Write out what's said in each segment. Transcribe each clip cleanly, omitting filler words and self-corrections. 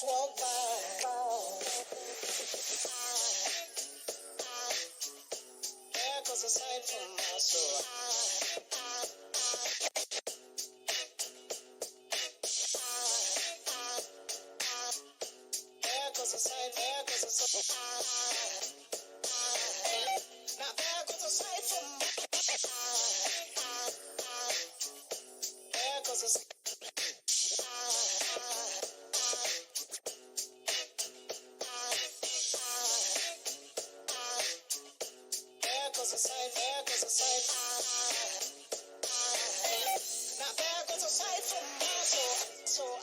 walk by. There goes a sight from my soul. There goes a sight, there goes a sight. Now there goes a sight from my there goes a sight. There goes a sight, there goes a sight. Now there goes a sight from my soul.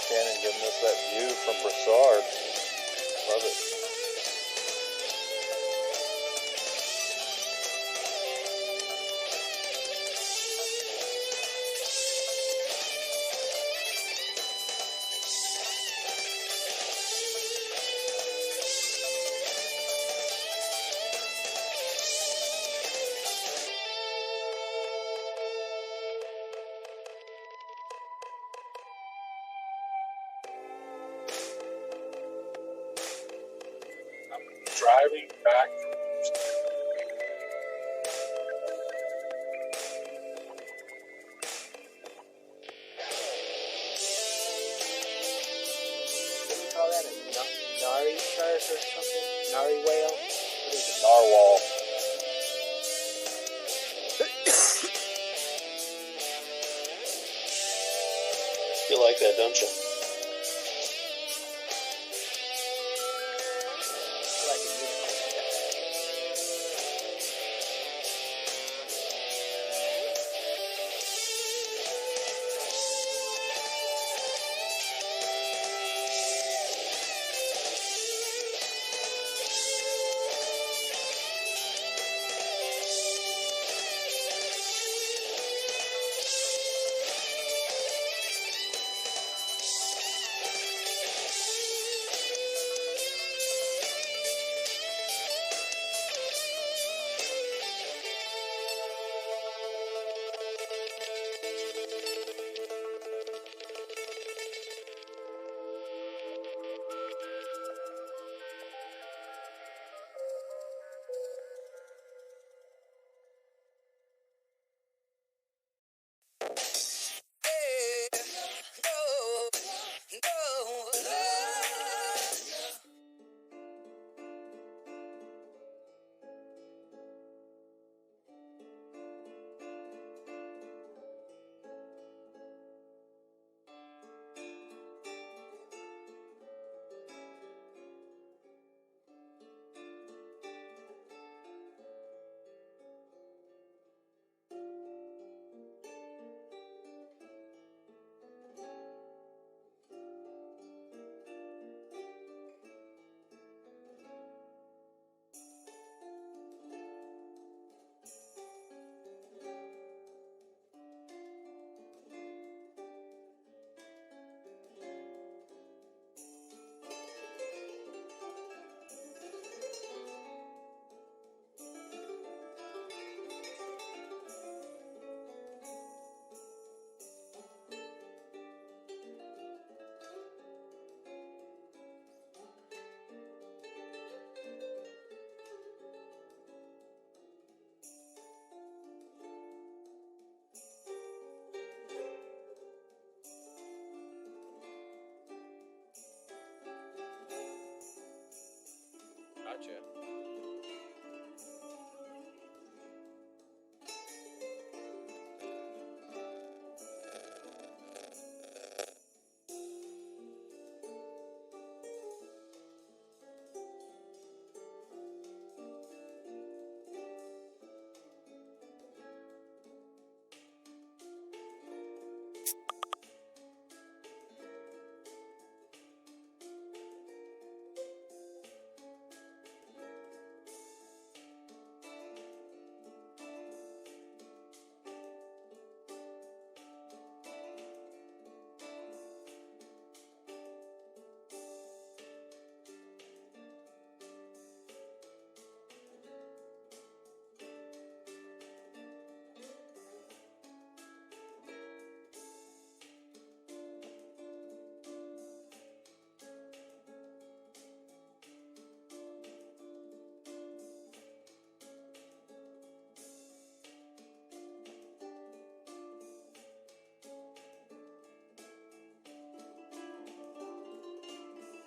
Shannon giving us that view from Broussard. Love it. Driving back What do you call that? A nari shark or something? Nari whale? What is it? Narwhal. You like that, don't you? I like a unicorn.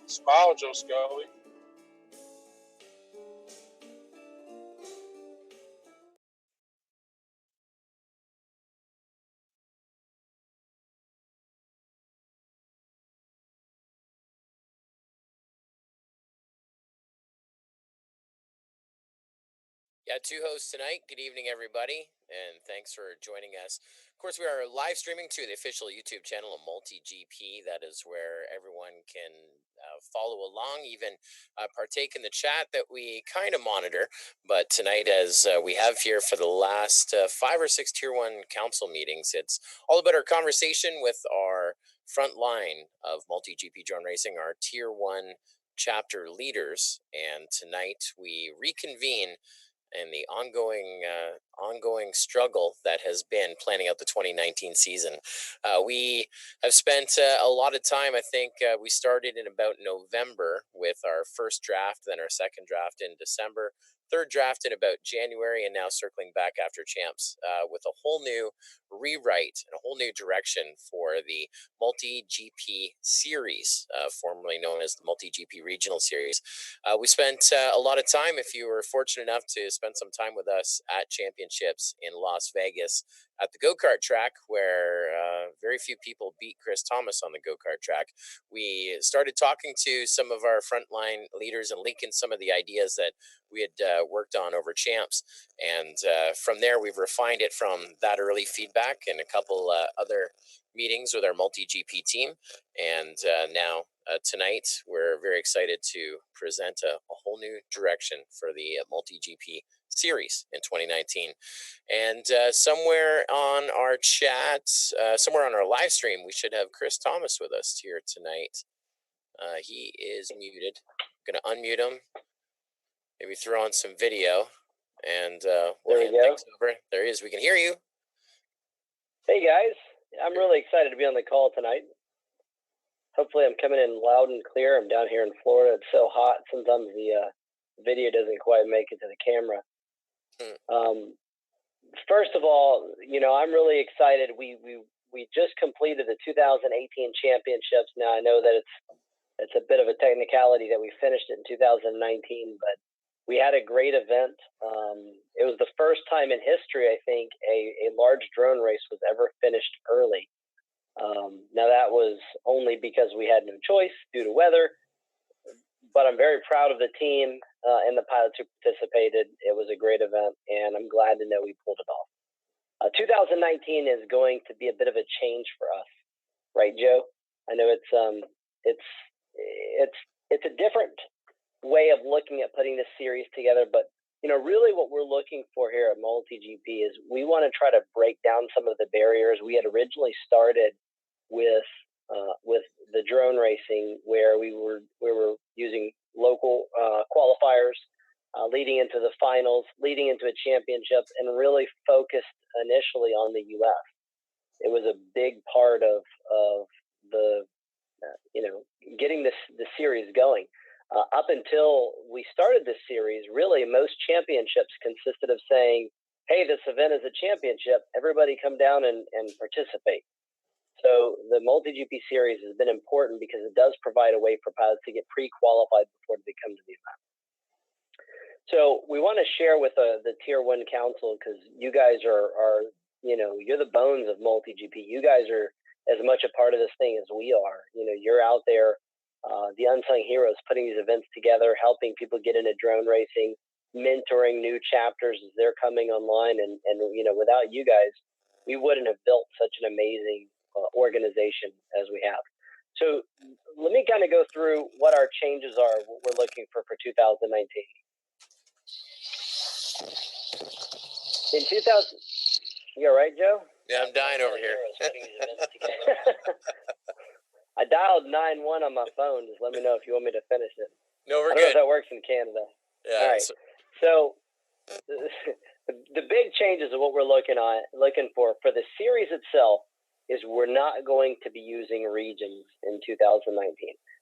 Smile, Joe Scully. Yeah, two hosts tonight. Good evening, everybody, and thanks for joining us. Of course, we are live streaming to the official YouTube channel of MultiGP. That is where everyone can follow along, even partake in the chat that we kind of monitor. But tonight, as we have here for the last 5 or 6 Tier 1 Council meetings, it's all about our conversation with our front line of MultiGP drone racing, our Tier 1 chapter leaders. And tonight, we reconvene and the ongoing struggle that has been planning out the 2019 season. We have spent a lot of time. I think we started in about November with our first draft, then our second draft in December, third draft in about January, and now circling back after champs with a whole new rewrite and a whole new direction for the MultiGP Series, formerly known as the MultiGP Regional Series. We spent a lot of time, if you were fortunate enough to spend some time with us at championships in Las Vegas at the go-kart track, where very few people beat Chris Thomas on the go-kart track. We started talking to some of our frontline leaders and leaking some of the ideas that we had worked on over champs. And from there, we've refined it from that early feedback and a couple other meetings with our MultiGP team. And now tonight, we're very excited to present a whole new direction for the MultiGP Series in 2019. And somewhere on our chat, somewhere on our live stream, we should have Chris Thomas with us here tonight. He is muted. I'm going to unmute him. Maybe throw on some video. And we'll hand things over. There he is. We can hear you. Hey, guys. I'm really excited to be on the call tonight. Hopefully I'm coming in loud and clear. I'm down here in Florida. It's so hot. Sometimes the video doesn't quite make it to the camera. First of all, I'm really excited. We just completed the 2018 championships. Now I know that it's a bit of a technicality that we finished it in 2019, but we had a great event. It was the first time in history, I think, a large drone race was ever finished early. Now that was only because we had no choice due to weather, but I'm very proud of the team and the pilots who participated. It was a great event, and I'm glad to know we pulled it off. 2019 is going to be a bit of a change for us, right, Joe? I know it's a different way of looking at putting this series together, but really what we're looking for here at MultiGP is we want to try to break down some of the barriers. We had originally started with the drone racing, where we were using local qualifiers, leading into the finals, leading into a championship, and really focused initially on the U.S. It was a big part of the getting the series going. Up until we started this series, really most championships consisted of saying, hey, this event is a championship, everybody come down and participate. So the MultiGP series has been important because it does provide a way for pilots to get pre-qualified before they come to the event. So we want to share with the Tier 1 Council, because you guys are you're the bones of MultiGP. You guys are as much a part of this thing as we are. You're out there, the unsung heroes, putting these events together, helping people get into drone racing, mentoring new chapters as they're coming online. And without you guys, we wouldn't have built such an amazing organization as we have. So let me kind of go through what our changes are, what we're looking for 2019. In 2000, you all right, Joe? Yeah, I'm dying over here. I dialed 9-1 on my phone. Just let me know if you want me to finish it. No, we're I don't good. know if that works in Canada. Yeah. All right. So the big changes of what we're looking for the series itself is we're not going to be using regions in 2019.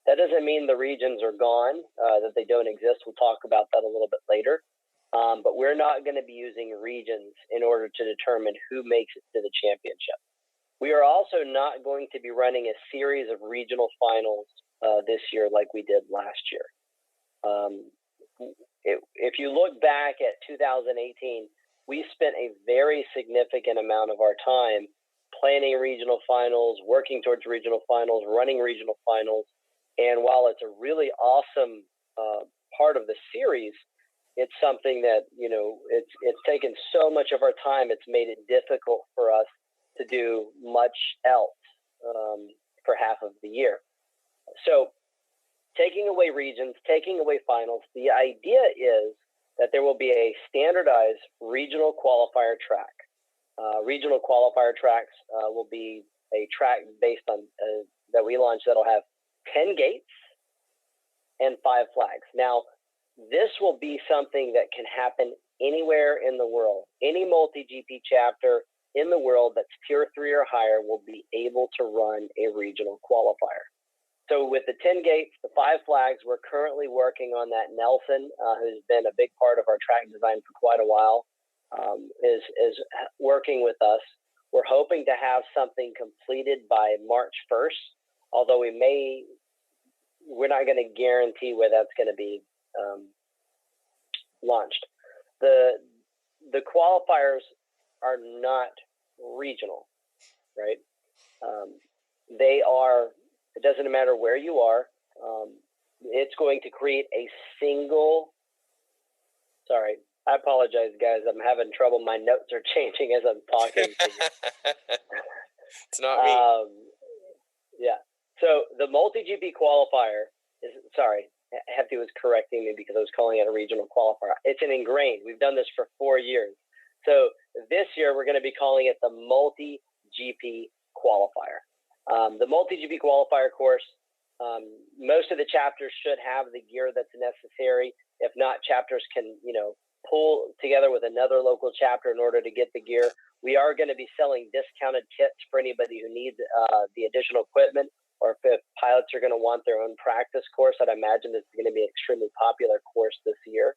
That doesn't mean the regions are gone, that they don't exist. We'll talk about that a little bit later. But we're not going to be using regions in order to determine who makes it to the championship. We are also not going to be running a series of regional finals this year like we did last year. If you look back at 2018, we spent a very significant amount of our time planning regional finals, working towards regional finals, running regional finals. And while it's a really awesome part of the series, it's something that, it's taken so much of our time, it's made it difficult for us to do much else for half of the year. So taking away regions, taking away finals, the idea is that there will be a standardized regional qualifier track. Regional qualifier tracks will be a track based on that we launched that'll have 10 gates and 5 flags. Now, this will be something that can happen anywhere in the world. Any MultiGP chapter in the world that's tier 3 or higher will be able to run a regional qualifier. So with the 10 gates, the 5 flags, we're currently working on that. Nelson, who's been a big part of our track design for quite a while, is working with us. We're hoping to have something completed by March 1st, although we're not going to guarantee where that's going to be launched. The qualifiers are not regional, right? They are. It doesn't matter where you are. It's going to create a single. Sorry, I apologize, guys. I'm having trouble. My notes are changing as I'm talking to you. It's not me. Yeah. So the MultiGP qualifier is, sorry, Hefty was correcting me because I was calling it a regional qualifier. It's an ingrained. We've done this for 4 years. So this year we're going to be calling it the MultiGP qualifier. The MultiGP qualifier course, most of the chapters should have the gear that's necessary. If not, chapters can, pull together with another local chapter in order to get the gear. We are going to be selling discounted kits for anybody who needs the additional equipment, or if pilots are going to want their own practice course. I'd imagine this is going to be an extremely popular course this year.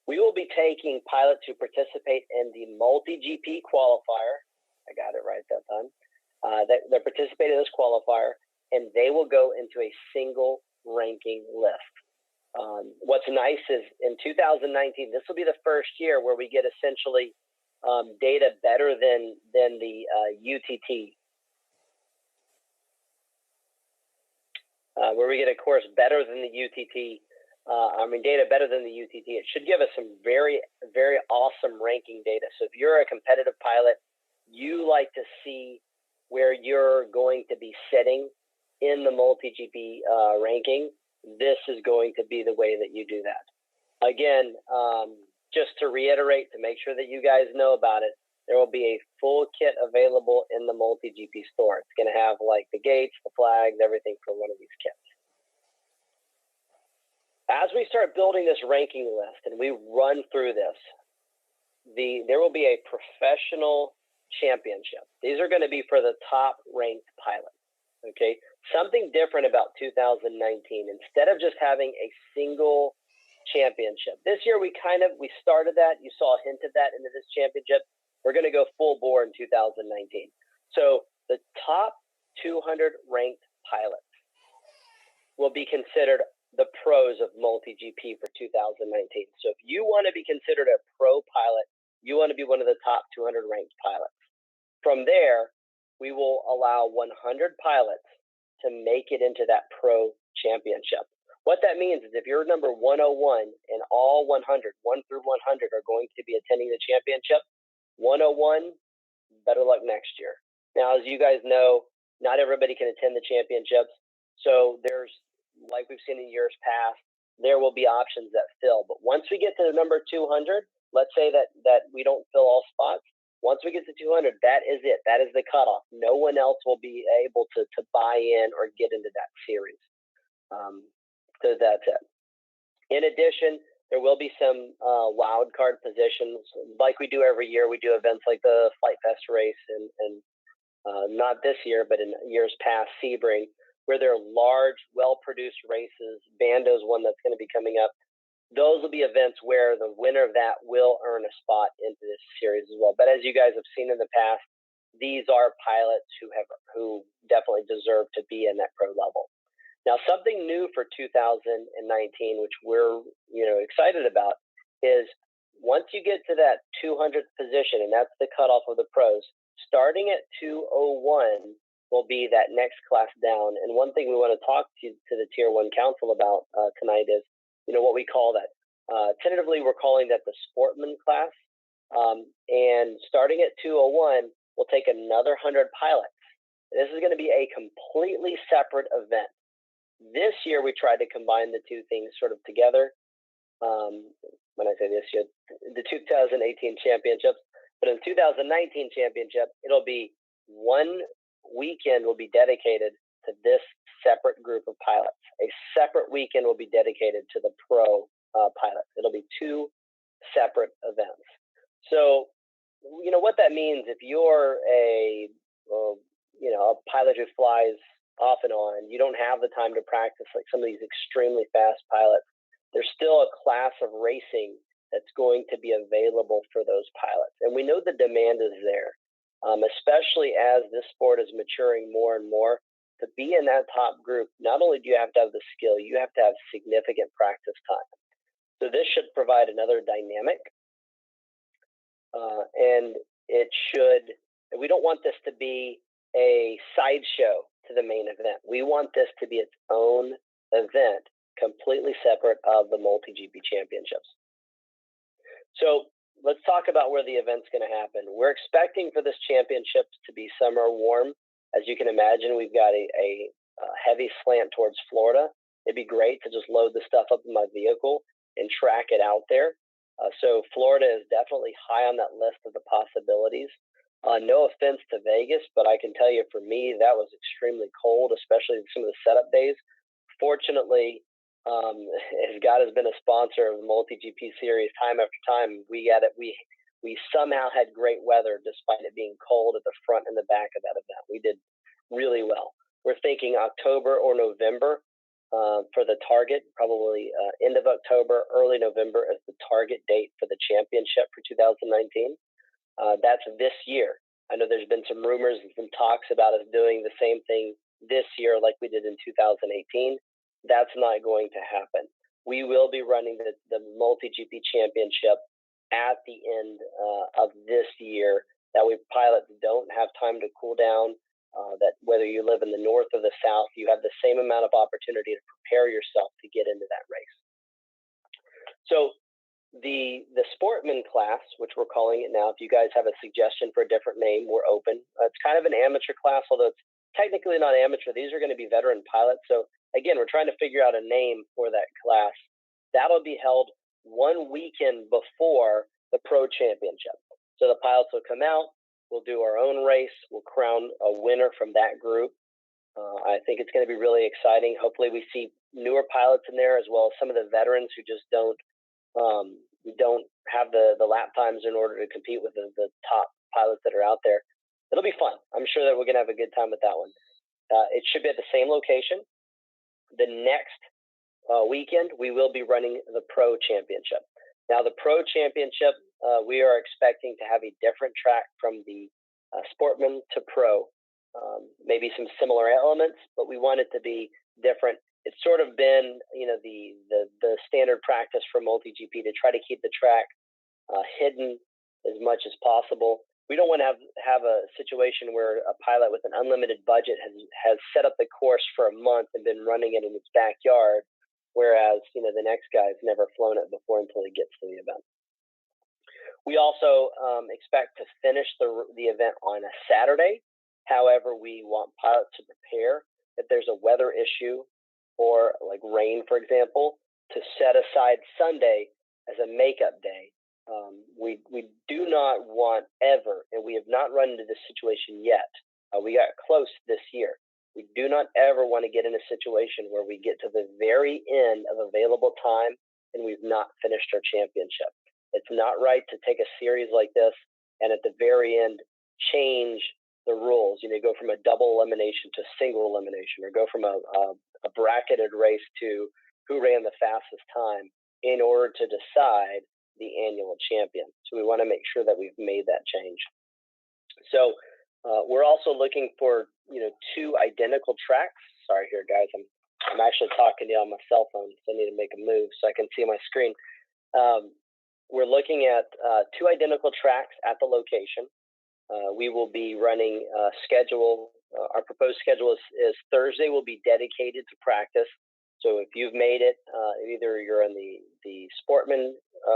We will be taking pilots who participate in the MultiGP qualifier. I got it right that time. That participate in this qualifier, and they will go into a single ranking list. What's nice is in 2019, this will be the first year where we get essentially data better than the UTT, where we get a course better than the UTT. Data better than the UTT. It should give us some very, very awesome ranking data. So if you're a competitive pilot, you like to see where you're going to be sitting in the MultiGP ranking, this is going to be the way that you do that. Again, just to reiterate, to make sure that you guys know about it, there will be a full kit available in the MultiGP store. It's going to have like the gates, the flags, everything for one of these kits. As we start building this ranking list and we run through this, there will be a professional championship. These are going to be for the top ranked pilots. Okay. Something different about 2019. Instead of just having a single championship, this year we started that. You saw a hint of that into this championship. We're going to go full bore in 2019. So the top 200 ranked pilots will be considered the pros of MultiGP for 2019. So if you want to be considered a pro pilot, you want to be one of the top 200 ranked pilots. From there, we will allow 100 pilots to make it into that pro championship. What that means is if you're number 101 and all 100, 1 through 100 are going to be attending the championship, 101, better luck next year. Now, as you guys know, not everybody can attend the championships. So there's, like we've seen in years past, there will be options that fill. But once we get to the number 200, let's say that we don't fill all spots. Once we get to 200, that is it. That is the cutoff. No one else will be able to buy in or get into that series. So that's it. In addition, there will be some wild card positions. Like we do every year, we do events like the Flight Fest race and not this year, but in years past, Sebring, where there are large, well-produced races. Bando's one that's going to be coming up. Those will be events where the winner of that will earn a spot into this series as well. But as you guys have seen in the past, these are pilots who definitely deserve to be in that pro level. Now, something new for 2019, which we're excited about, is once you get to that 200th position, and that's the cutoff of the pros, starting at 201 will be that next class down. And one thing we want to talk to the Tier 1 Council about tonight is, what we call that. Tentatively, we're calling that the Sportman class. And starting at 201, we'll take another 100 pilots. This is going to be a completely separate event. This year, we tried to combine the two things sort of together. When I say this year, the 2018 championships, but in 2019 championship, it'll be one weekend will be dedicated to this separate group of pilots. A separate weekend will be dedicated to the pro pilots. It'll be two separate events. So, what that means, if you're a pilot who flies off and on, you don't have the time to practice like some of these extremely fast pilots, there's still a class of racing that's going to be available for those pilots. And we know the demand is there, especially as this sport is maturing more and more. To be in that top group, not only do you have to have the skill, you have to have significant practice time. So this should provide another dynamic. And we don't want this to be a sideshow to the main event. We want this to be its own event, completely separate of the MultiGP championships. So let's talk about where the event's going to happen. We're expecting for this championship to be summer warm. As you can imagine, we've got a heavy slant towards Florida. It'd be great to just load the stuff up in my vehicle and track it out there. So Florida is definitely high on that list of the possibilities. No offense to Vegas, but I can tell you for me, that was extremely cold, especially some of the setup days. Fortunately, as God has been a sponsor of the MultiGP Series time after time, we somehow had great weather despite it being cold at the front and the back of that event. We did really well. We're thinking October or November for the target, probably end of October, early November as the target date for the championship for 2019. That's this year. I know there's been some rumors and some talks about us doing the same thing this year like we did in 2018. That's not going to happen. We will be running the MultiGP championship at the end of this year. That way pilots don't have time to cool down, that whether you live in the north or the south, you have the same amount of opportunity to prepare yourself to get into that race. So the Sportman class, which we're calling it now, if you guys have a suggestion for a different name, we're open. It's kind of an amateur class, although it's technically not amateur. These are going to be veteran pilots. So again, we're trying to figure out a name for that class. That'll be held one weekend before the Pro Championship. So the pilots will come out, we'll do our own race, we'll crown a winner from that group. I think it's going to be really exciting. Hopefully we see newer pilots in there as well as some of the veterans who just don't have the lap times in order to compete with the top pilots that are out there. It'll be fun. I'm sure that we're going to have a good time with that one. It should be at the same location. The next weekend, we will be running the Pro Championship. Now, the Pro Championship, we are expecting to have a different track from the Sportman to Pro. Maybe some similar elements, but we want it to be different. It's sort of been, the standard practice for MultiGP to try to keep the track hidden as much as possible. We don't want to have a situation where a pilot with an unlimited budget has set up the course for a month and been running it in its backyard, whereas the next guy's never flown it before until he gets to the event. We also expect to finish the event on a Saturday. However, we want pilots to prepare if there's a weather issue or like rain, for example, to set aside Sunday as a makeup day. We do not want ever, and we have not run into this situation yet. We got close this year. We do not ever want to get in a situation where we get to the very end of available time and we've not finished our championship. It's not right to take a series like this and at the very end change the rules. Go from a double elimination to single elimination, or go from a bracketed race to who ran the fastest time in order to decide the annual champion. So we want to make sure that we've made that change. So we're also looking for two identical tracks. Sorry here, guys, I'm I'm actually talking to you on my cell phone, so I need to make a move so I can see my screen. We're looking at 2 identical tracks at the location. We will be running schedule. Our proposed schedule is Thursday will be dedicated to practice. So if you've made it, either you're on the Sportman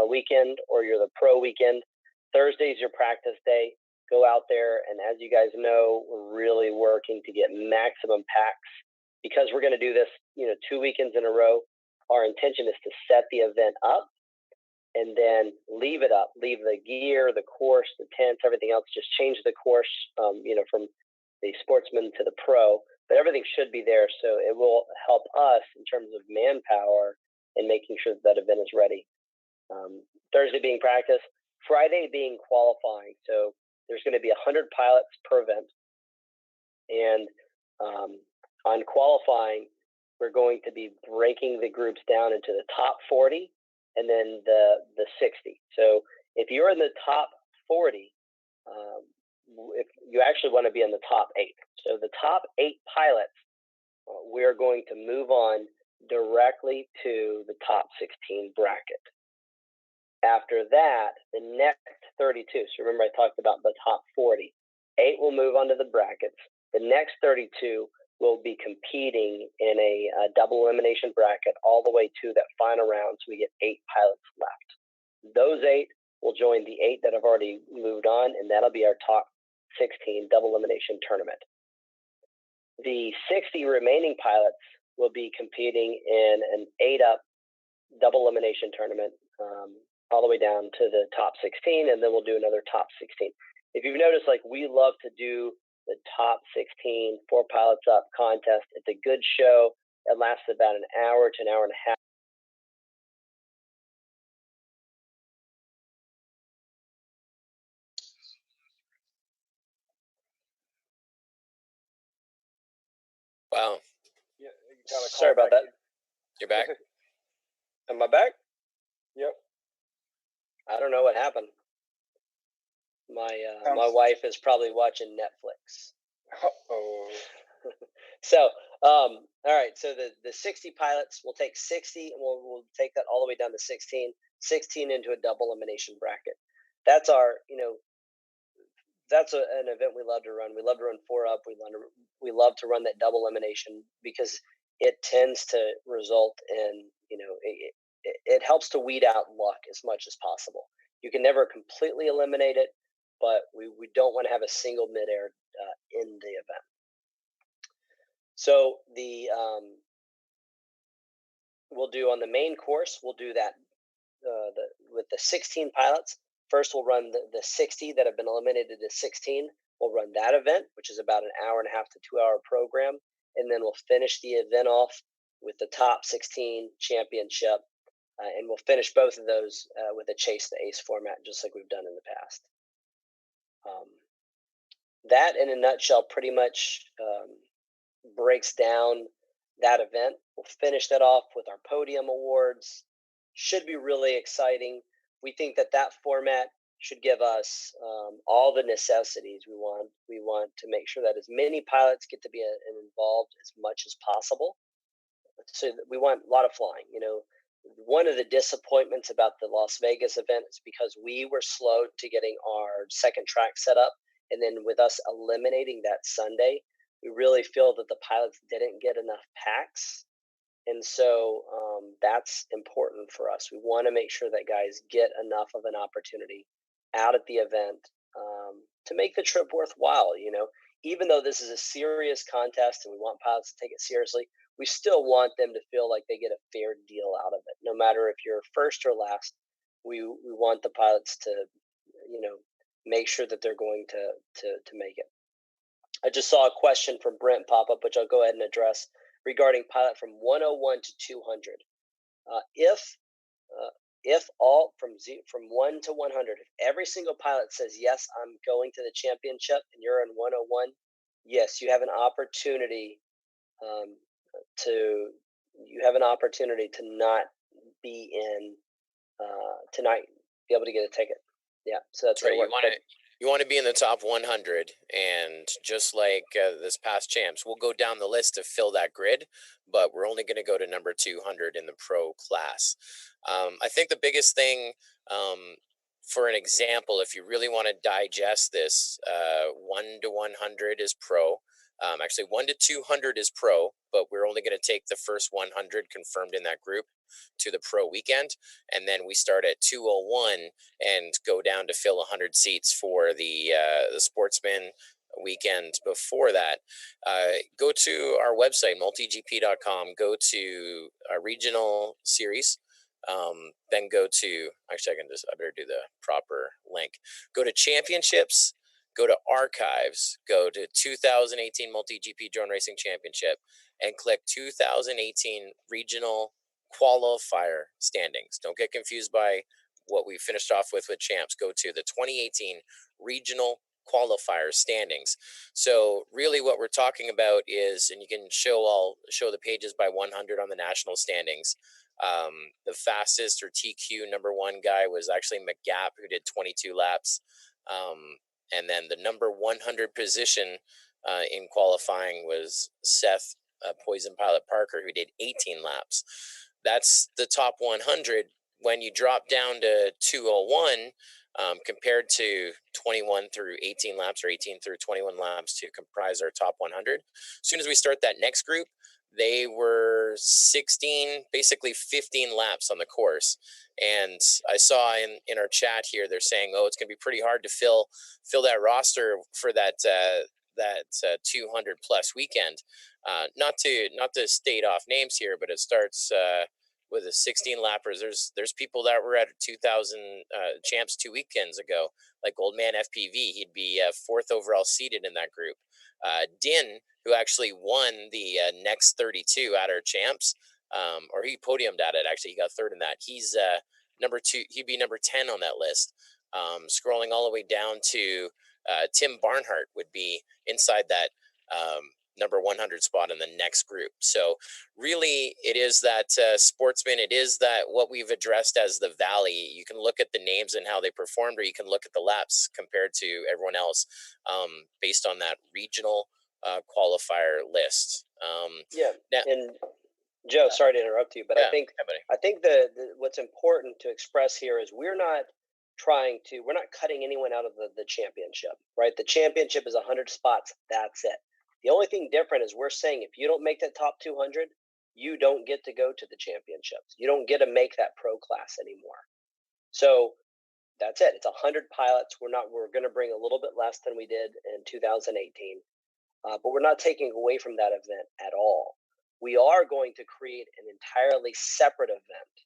weekend or you're the Pro weekend, Thursday's your practice day. Go out there, and as you guys know, we're really working to get maximum packs because we're going to do this, 2 weekends in a row. Our intention is to set the event up and then leave it up, leave the gear, the course, the tents, everything else, just change the course, from the Sportsman to the Pro, but everything should be there. So it will help us in terms of manpower and making sure that event is ready. Thursday being practice, Friday being qualifying. So there's going to be 100 pilots per event. And on qualifying, we're going to be breaking the groups down into the top 40 and then the 60. So if you're in the top 40, if you actually want to be in the top 8. So the top 8 pilots, we're going to move on directly to the top 16 bracket. After that, the next 32, so remember I talked about the top 40, 8 will move on to the brackets. The next 32 will be competing in a double elimination bracket all the way to that final round, so we get 8 pilots left. Those 8 will join the 8 that have already moved on, and that'll be our top 16 double elimination tournament. The 60 remaining pilots will be competing in an 8-up double elimination tournament, all the way down to the top 16, and then we'll do another top 16. If you've noticed, we love to do the top 16, 4 pilots up contest. It's a good show. It lasts about an hour to an hour and a half. Wow. Yeah, you got a call Sorry about back that. You're back? Am I back? Yep. I don't know what happened. My wife is probably watching Netflix. Oh. So, all right. So the 60 pilots, we'll take 60 and we'll take that all the way down to 16 into a double elimination bracket. That's our, that's an event we love to run. We love to run 4-up. We love to run that double elimination because it tends to result in, it helps to weed out luck as much as possible. You can never completely eliminate it, but we don't want to have a single midair in the event. So we'll do on the main course, we'll do that with the 16 pilots. First, we'll run the 60 that have been eliminated to 16. We'll run that event, which is about an hour and a half to 2-hour program. And then we'll finish the event off with the top 16 championship. And we'll finish both of those with a chase the ace format, just like we've done in the past. That, in a nutshell, pretty much breaks down that event. We'll finish that off with our podium awards. Should be really exciting. We think that format should give us all the necessities we want. We want to make sure that as many pilots get to be involved as much as possible. So we want a lot of flying. One of the disappointments about the Las Vegas event is because we were slow to getting our second track set up. And then with us eliminating that Sunday, we really feel that the pilots didn't get enough packs. And so that's important for us. We want to make sure that guys get enough of an opportunity out at the event to make the trip worthwhile. Even though this is a serious contest and we want pilots to take it seriously, we still want them to feel like they get a fair deal out of it. No matter if you're first or last, we want the pilots to, make sure that they're going to make it. I just saw a question from Brent pop up, which I'll go ahead and address, regarding pilot from 101 to 200. If all from 1 to 100, if every single pilot says, yes, I'm going to the championship, and you're in 101, yes, you have an opportunity to not be in, to not be able to get a ticket. Yeah, so that's right. what it works. You want to be in the top 100, and just like this past champs, we'll go down the list to fill that grid, but we're only going to go to number 200 in the pro class. I think the biggest thing, for an example, if you really want to digest this, 1 to 100 is pro. Actually, 1 to 200 is pro, but we're only going to take the first 100 confirmed in that group to the pro weekend, and then we start at 201 and go down to fill 100 seats for the sportsman weekend before that. Go to our website, multigp.com, go to a regional series, then go to, actually I better do the proper link. Go to championships, go to archives, go to 2018 MultiGP Drone Racing Championship, and click 2018 regional qualifier standings. Don't get confused by what we finished off with champs. Go to the 2018 regional qualifier standings. So really what we're talking about is, and you can show the pages by 100 on the national standings. The fastest, or TQ number 1 guy, was actually McGap, who did 22 laps. And then the number 100 position in qualifying was Seth Poison Pilot Parker, who did 18 laps. That's the top 100. When you drop down to 201, compared to 21 through 18 laps, or 18 through 21 laps to comprise our top 100, as soon as we start that next group, they were 16, basically 15 laps on the course. And I saw in our chat here, they're saying, oh, it's going to be pretty hard to fill that roster for that 200 plus weekend. Not to state off names here, but it starts with the 16 lappers. There's people that were at 2000 champs 2 weekends ago, like Old Man FPV. He'd be 4th overall seeded in that group. Din, who actually won the next 32 at our champs, or he podiumed at it. Actually, he got 3rd in that. He's number 2. He'd be number 10 on that list. Scrolling all the way down to Tim Barnhart would be inside that number 100 spot in the next group. So really, it is that sportsman. It is that what we've addressed as the valley. You can look at the names and how they performed, or you can look at the laps compared to everyone else, based on that regional qualifier list. Now, and Joe, sorry to interrupt you, but I think the what's important to express here is we're not cutting anyone out of the championship, right? The championship is 100 spots. That's it. The only thing different is we're saying if you don't make that top 200, you don't get to go to the championships. You don't get to make that pro class anymore. So that's it. It's 100 pilots. We're going to bring a little bit less than we did in 2018, but we're not taking away from that event at all. We are going to create an entirely separate event,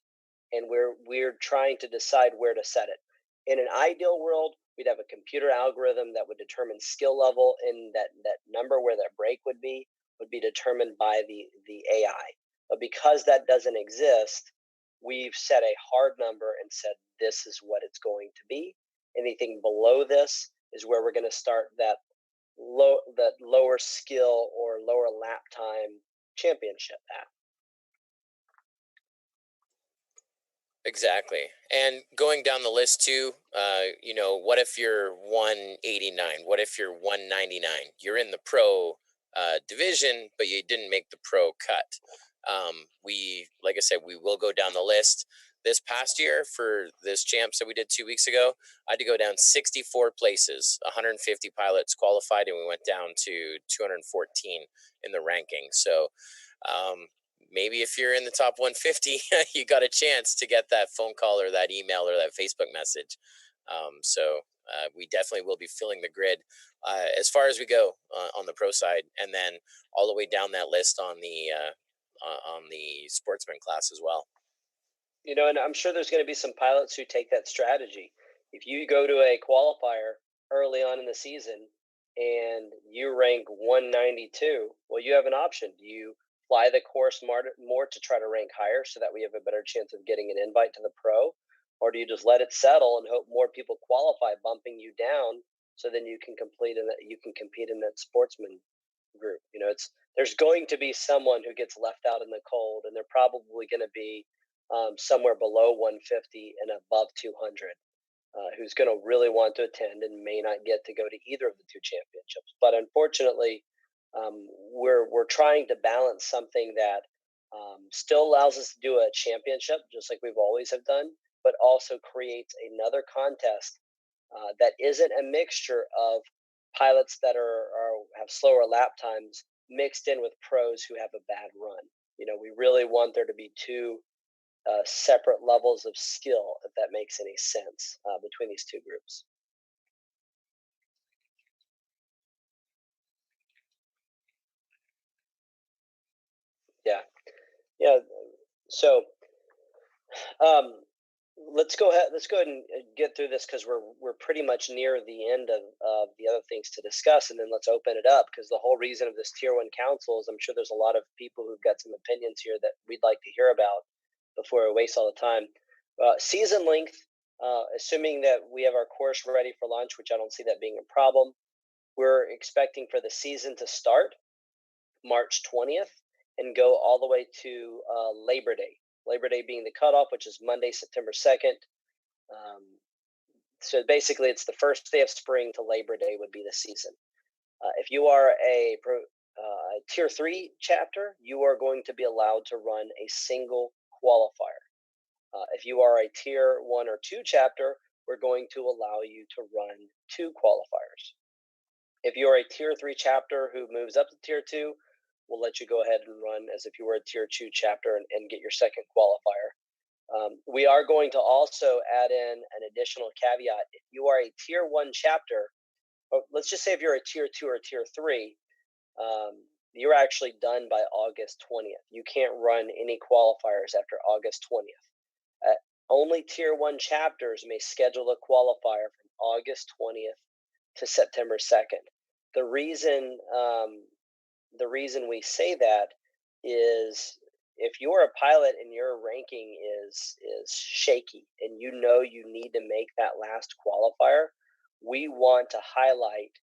and we're trying to decide where to set it. In an ideal world, we'd have a computer algorithm that would determine skill level, and that number where that break would be determined by the AI. But because that doesn't exist, we've set a hard number and said this is what it's going to be. Anything below this is where we're going to start that lower skill or lower lap time championship at. Exactly. And going down the list too, what if you're 189? What if you're 199? You're in the pro division, but you didn't make the pro cut. Like I said, we will go down the list. This past year, for this champs that we did 2 weeks ago, I had to go down 64 places. 150 pilots qualified, and we went down to 214 in the ranking. So maybe if you're in the top 150, you got a chance to get that phone call or that email or that Facebook message. So we definitely will be filling the grid as far as we go on the pro side, and then all the way down that list on the sportsman class as well. And I'm sure there's going to be some pilots who take that strategy. If you go to a qualifier early on in the season and you rank 192, well, you have an option. Do you fly the course more to try to rank higher so that we have a better chance of getting an invite to the pro? Or do you just let it settle and hope more people qualify, bumping you down, so then you can compete in that sportsman group? There's going to be someone who gets left out in the cold, and they're probably going to be somewhere below 150 and above 200. who's going to really want to attend and may not get to go to either of the two championships. But unfortunately, we're trying to balance something that still allows us to do a championship, just like we've always have done, but also creates another contest that isn't a mixture of pilots that have slower lap times mixed in with pros who have a bad run. We really want there to be two separate levels of skill, if that makes any sense, between these two groups. Yeah. So let's go ahead. Let's go ahead and get through this because we're pretty much near the end of the other things to discuss, and then let's open it up because the whole reason of this Tier 1 council is I'm sure there's a lot of people who've got some opinions here that we'd like to hear about before we waste all the time. Season length, assuming that we have our course ready for launch, which I don't see that being a problem, we're expecting for the season to start March 20th and go all the way to Labor Day. Labor Day being the cutoff, which is Monday, September 2nd. So basically, it's the first day of spring to Labor Day would be the season. If you are a Tier 3 chapter, you are going to be allowed to run a single qualifier. If you are a Tier 1 or 2 chapter, we're going to allow you to run 2 qualifiers. If you are a Tier 3 chapter who moves up to Tier 2, we'll let you go ahead and run as if you were a Tier 2 chapter and get your second qualifier. We are going to also add in an additional caveat. If you are a Tier 1 chapter, let's just say if you're a Tier 2 or Tier 3, you're actually done by August 20th. You can't run any qualifiers after August 20th. Only Tier 1 chapters may schedule a qualifier from August 20th to September 2nd. The reason we say that is if you're a pilot and your ranking is shaky and you need to make that last qualifier, we want to highlight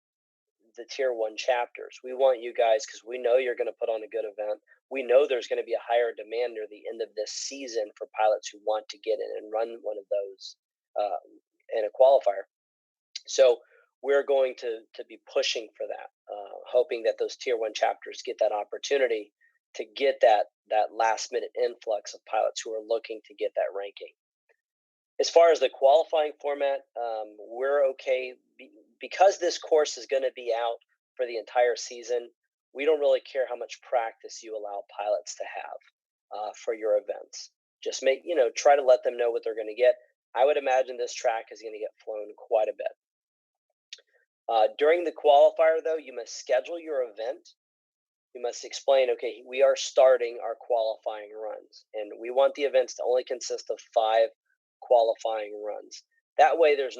the Tier 1 chapters. We want you guys, because we know you're going to put on a good event. We know there's going to be a higher demand near the end of this season for pilots who want to get in and run one of those in a qualifier. So we're going to be pushing for that, hoping that those Tier 1 chapters get that opportunity to get that last minute influx of pilots who are looking to get that ranking. As far as the qualifying format, we're okay because this course is going to be out for the entire season. We don't really care how much practice you allow pilots to have for your events. Just try to let them know what they're going to get. I would imagine this track is going to get flown quite a bit. During the qualifier, though, you must schedule your event. You must explain, okay, we are starting our qualifying runs, and we want the events to only consist of 5 qualifying runs. That way, there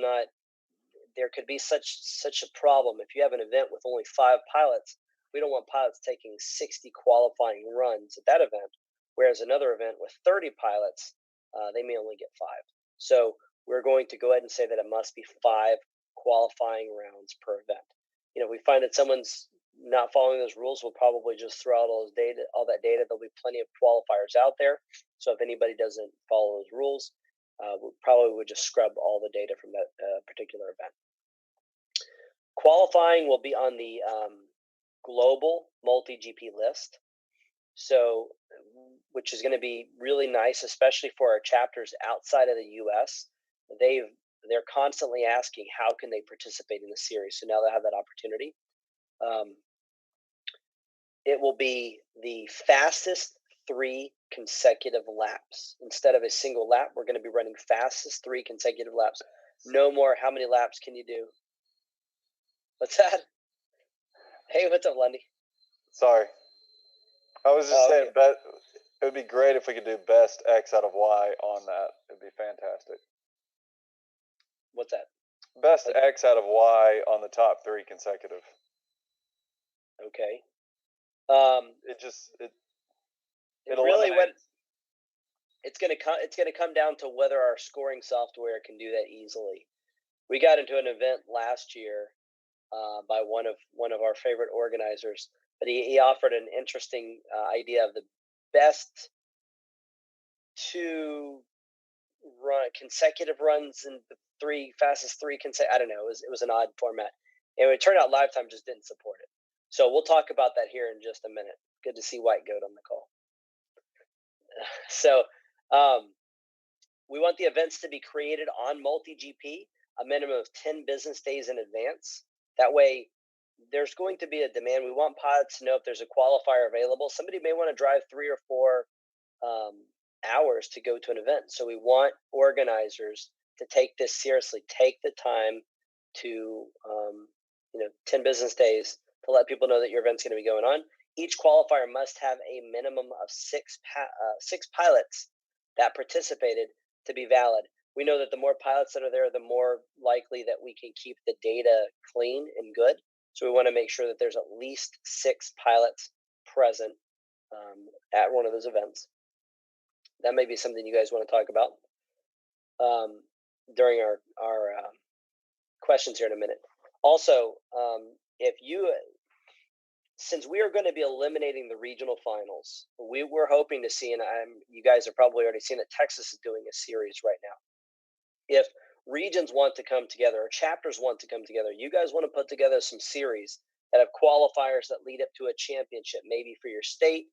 could be such a problem. If you have an event with only 5 pilots, we don't want pilots taking 60 qualifying runs at that event, whereas another event with 30 pilots, they may only get 5. So we're going to go ahead and say that it must be 5 qualifying rounds per event. We find that someone's not following those rules, we'll probably just throw out all that data. There'll be plenty of qualifiers out there. So if anybody doesn't follow those rules, we probably would just scrub all the data from that particular event. Qualifying will be on the global MultiGP list, so which is going to be really nice, especially for our chapters outside of the U.S. They're constantly asking how can they participate in the series, so now they have that opportunity. It will be the fastest 3 consecutive laps. Instead of a single lap, we're going to be running fastest 3 consecutive laps. No more how many laps can you do? What's that? Hey, what's up, Lundy? Sorry. I was just saying, okay. it would be great if we could do best X out of Y on that. It'd be fantastic. What's that? Best X out of Y on the top 3 consecutive. Okay. It's gonna come down to whether our scoring software can do that easily. We got into an event last year by one of our favorite organizers, but he offered an interesting idea of the best 2 consecutive runs and the fastest three I don't know. It was an odd format, and it turned out Live Time just didn't support it. So we'll talk about that here in just a minute. Good to see White Goat on the call. So we want the events to be created on MultiGP a minimum of 10 business days in advance. That way, there's going to be a demand. We want pilots to know if there's a qualifier available. Somebody may want to drive 3 or 4 hours to go to an event. So we want organizers to take this seriously. Take the time to, 10 business days to let people know that your event's going to be going on. Each qualifier must have a minimum of 6 pilots that participated to be valid. We know that the more pilots that are there, the more likely that we can keep the data clean and good. So we want to make sure that there's at least 6 pilots present at one of those events. That may be something you guys want to talk about during our questions here in a minute. Also, since we are going to be eliminating the regional finals, we're hoping to see, and you guys have probably already seen that Texas is doing a series right now. If regions want to come together or chapters want to come together, you guys want to put together some series that have qualifiers that lead up to a championship, maybe for your state,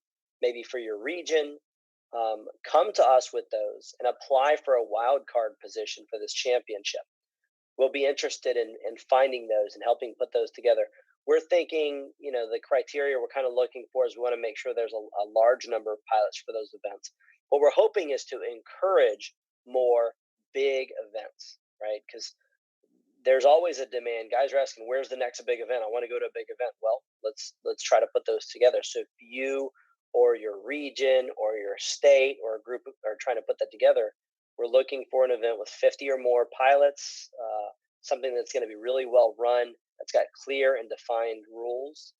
maybe for your region. Come to us with those and apply for a wild card position for this championship. We'll be interested in finding those and helping put those together. We're thinking, the criteria we're kind of looking for is we want to make sure there's a large number of pilots for those events. What we're hoping is to encourage more big events, right? Because there's always a demand. Guys are asking, where's the next big event? I want to go to a big event. Well, let's try to put those together. So if you or your region or your state or a group are trying to put that together, we're looking for an event with 50 or more pilots, something that's going to be really well run, that's got clear and defined rules.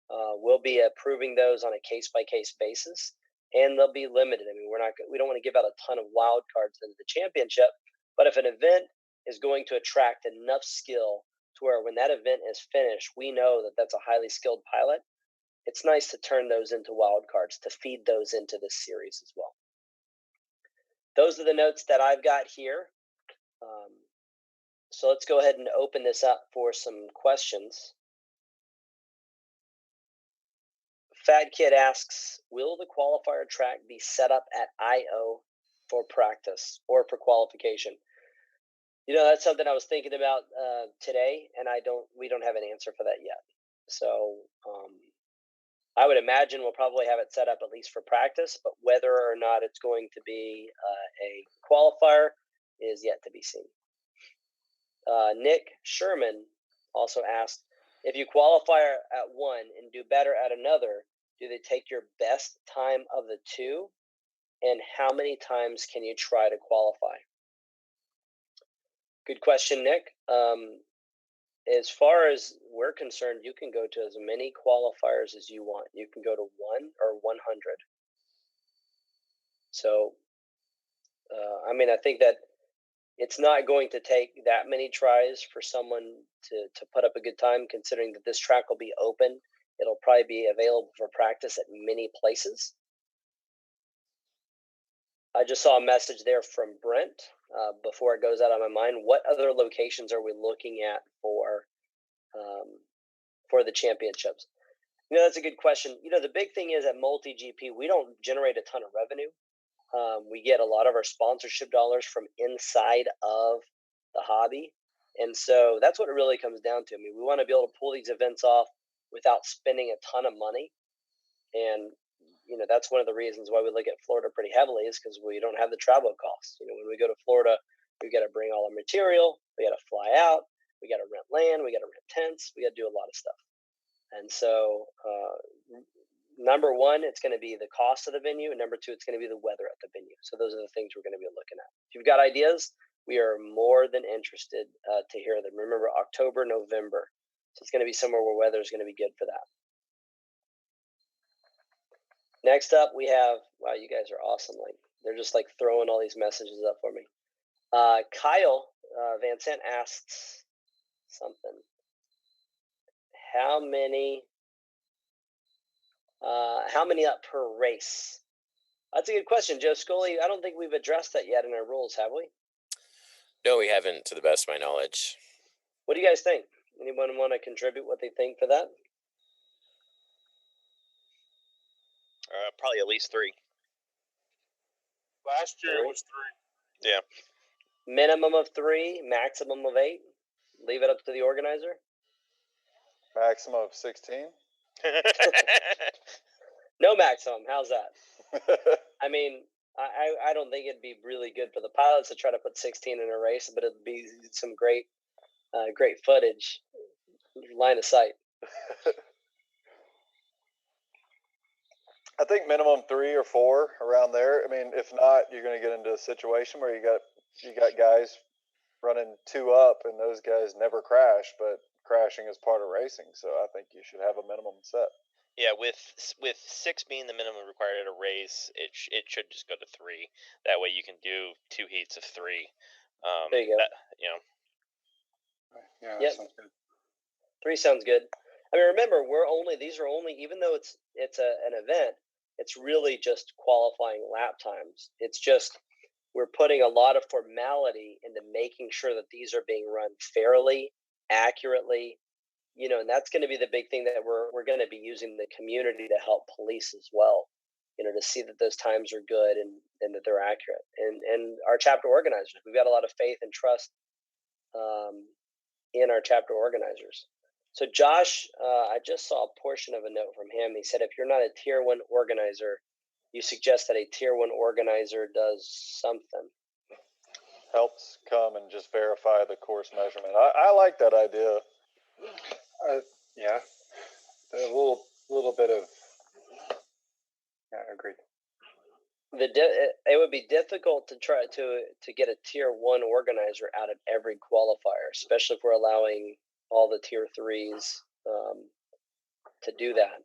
We'll be approving those on a case-by-case basis, and they'll be limited. I mean, we don't want to give out a ton of wild cards into the championship, but if an event is going to attract enough skill to where when that event is finished, we know that that's a highly skilled pilot, it's nice to turn those into wild cards, to feed those into this series as well. Those are the notes that I've got here. So let's go ahead and open this up for some questions. Fad Kid asks, will the qualifier track be set up at I.O. for practice or for qualification? That's something I was thinking about today, and we don't have an answer for that yet. So I would imagine we'll probably have it set up at least for practice, but whether or not it's going to be a qualifier is yet to be seen. Nick Sherman also asked, if you qualify at one and do better at another, do they take your best time of the two? And how many times can you try to qualify? Good question, Nick. As far as we're concerned, you can go to as many qualifiers as you want. You can go to 1 or 100. So, I think that it's not going to take that many tries for someone to put up a good time, considering that this track will be open. It'll probably be available for practice at many places. I just saw a message there from Brent before it goes out on my mind. What other locations are we looking at for the championships? That's a good question. The big thing is at MultiGP, we don't generate a ton of revenue. We get a lot of our sponsorship dollars from inside of the hobby. And so that's what it really comes down to. We want to be able to pull these events off without spending a ton of money. And, that's one of the reasons why we look at Florida pretty heavily is because we don't have the travel costs. When we go to Florida, we got to bring all our material. We got to fly out. We got to rent land. We got to rent tents. We got to do a lot of stuff. And so, number one, it's going to be the cost of the venue. And number two, it's going to be the weather at the venue. So those are the things we're going to be looking at. If you've got ideas, we are more than interested to hear them. Remember, October, November. So it's going to be somewhere where weather is going to be good for that. Next up, we have, wow, you guys are awesome. They're just throwing all these messages up for me. Kyle Van Sant asks something. How many up per race? That's a good question, Joe Scully. I don't think we've addressed that yet in our rules, have we? No, we haven't, to the best of my knowledge. What do you guys think? Anyone want to contribute what they think for that? Probably at least 3. Last year it 3? was 3. Yeah. Minimum of 3, maximum of 8. Leave it up to the organizer. Maximum of 16. No maximum. How's that? I mean, I don't think it'd be really good for the pilots to try to put 16 in a race, but it'd be some great footage, line of sight. I think minimum 3 or 4 around there. I mean, if not, you're going to get into a situation where you got guys running 2 up, and those guys never crash, but crashing is part of racing. So I think you should have a minimum set. Yeah, with 6 being the minimum required at a race, it should just go to 3. That way you can do 2 heats of 3. There you go. Yeah, Yep. sounds good. 3 sounds good. I mean, remember, these are only, even though it's an event, it's really just qualifying lap times. It's just we're putting a lot of formality into making sure that these are being run fairly, accurately, and that's going to be the big thing that we're going to be using the community to help police as well, to see that those times are good and that they're accurate. And our chapter organizers, we've got a lot of faith and trust in our chapter organizers. So Josh, I just saw a portion of a note from him. He said, if you're not a tier 1 organizer, you suggest that a tier 1 organizer does something. Helps come and just verify the course measurement. I like that idea. Yeah, a little bit of. Yeah, agreed. It would be difficult to try to get a tier 1 organizer out of every qualifier, especially if we're allowing all the tier 3s to do that.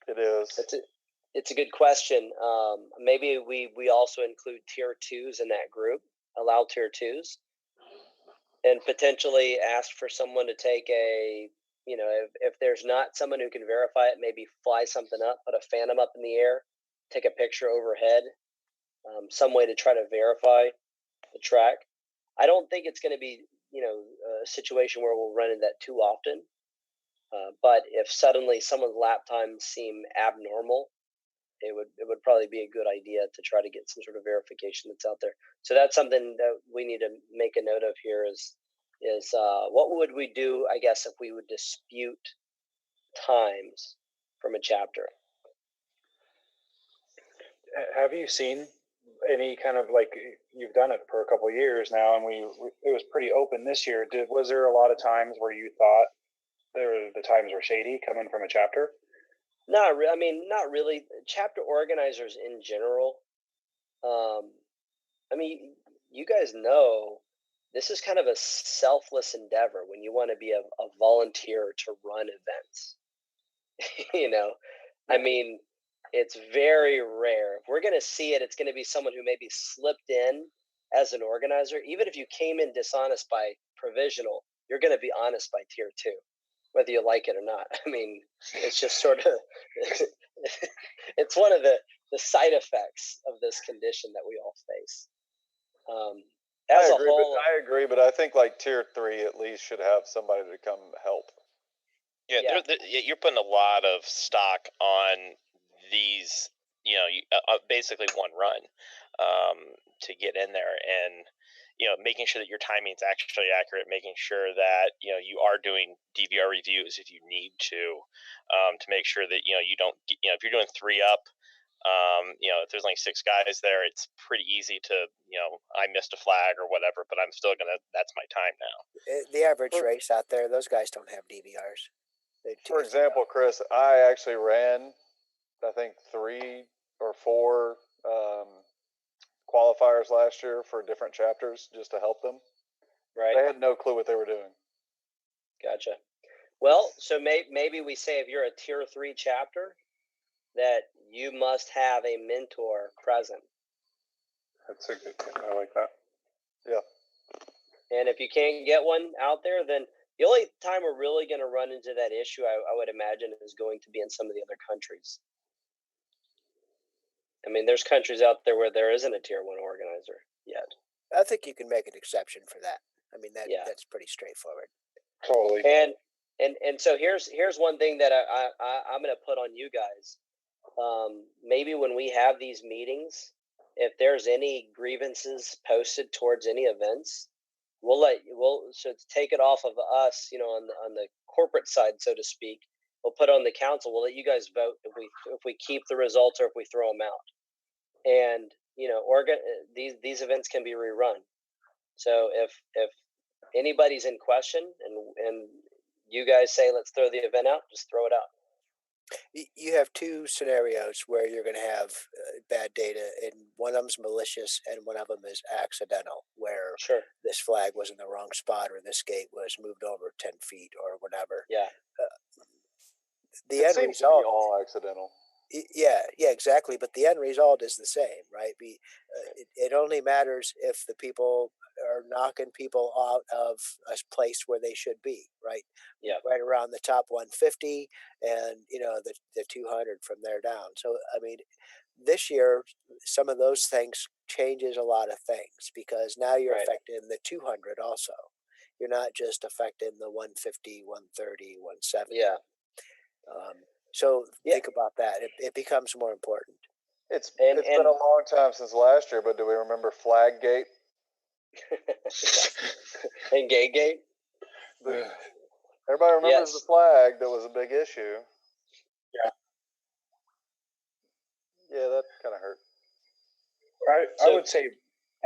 It is. It's a good question. Maybe we also include tier 2s in that group, allow tier 2s, and potentially ask for someone to take if there's not someone who can verify it, maybe fly something up, put a phantom up in the air, take a picture overhead, some way to try to verify the track. I don't think it's going to be a situation where we'll run into that too often. But if suddenly someone's lap times seem abnormal, it would probably be a good idea to try to get some sort of verification that's out there. So that's something that we need to make a note of here is what would we do, I guess, if we would dispute times from a chapter? Have you seen any kind of, like, you've done it for a couple of years now, and it was pretty open this year. Was there a lot of times where you thought the times were shady coming from a chapter? Not really. Chapter organizers in general. You guys know this is kind of a selfless endeavor when you want to be a volunteer to run events. It's very rare. If we're going to see it, it's going to be someone who maybe slipped in as an organizer. Even if you came in dishonest by provisional, you're going to be honest by tier 2, whether you like it or not. It's just sort of, it's one of the side effects of this condition that we all face. I agree, but I think like tier 3 at least should have somebody to come help. Yeah. You're putting a lot of stock on these, basically one run to get in there, and making sure that your timing is actually accurate, making sure that you are doing DVR reviews if you need to make sure that you don't if you're doing 3 up. If there's only 6 guys there, it's pretty easy to, I missed a flag or whatever, but I'm still that's my time now. The average race out there, those guys don't have DVRs. For example, Chris, I actually ran, I think 3 or 4 qualifiers last year for different chapters just to help them. Right. They had no clue what they were doing. Gotcha. Well, so maybe we say if you're a tier 3 chapter, that you must have a mentor present. That's a good. I like that. Yeah. And if you can't get one out there, then the only time we're really going to run into that issue, I would imagine, is going to be in some of the other countries. There's countries out there where there isn't a tier 1 organizer. yet. I think you can make an exception for that. I mean, that's pretty straightforward. Totally. And so here's one thing that I'm going to put on you guys. Maybe when we have these meetings, if there's any grievances posted towards any events, we'll so to take it off of us, on the corporate side, so to speak. We'll put on the council. We'll let you guys vote if we keep the results or if we throw them out. And these events can be rerun. So if anybody's in question and you guys say let's throw the event out, just throw it out. You have two scenarios where you're going to have bad data, and one of them's malicious and one of them is accidental, where this flag was in the wrong spot or this gate was moved over 10 feet or whatever. Yeah. The end result, all accidental. Yeah, exactly. But the end result is the same, right? It only matters if the people are knocking people out of a place where they should be, right? Yeah. Right around the top 150 and, the 200 from there down. So, I mean, this year, some of those things changes a lot of things because now you're affecting the 200 also. You're not just affecting the 150, 130, 170. Yeah. So think about that. It becomes more important. It's been a long time since last year, but do we remember Flaggate? And Gate? Everybody remembers the flag that was a big issue. Yeah. Yeah, that kind of hurt. I would say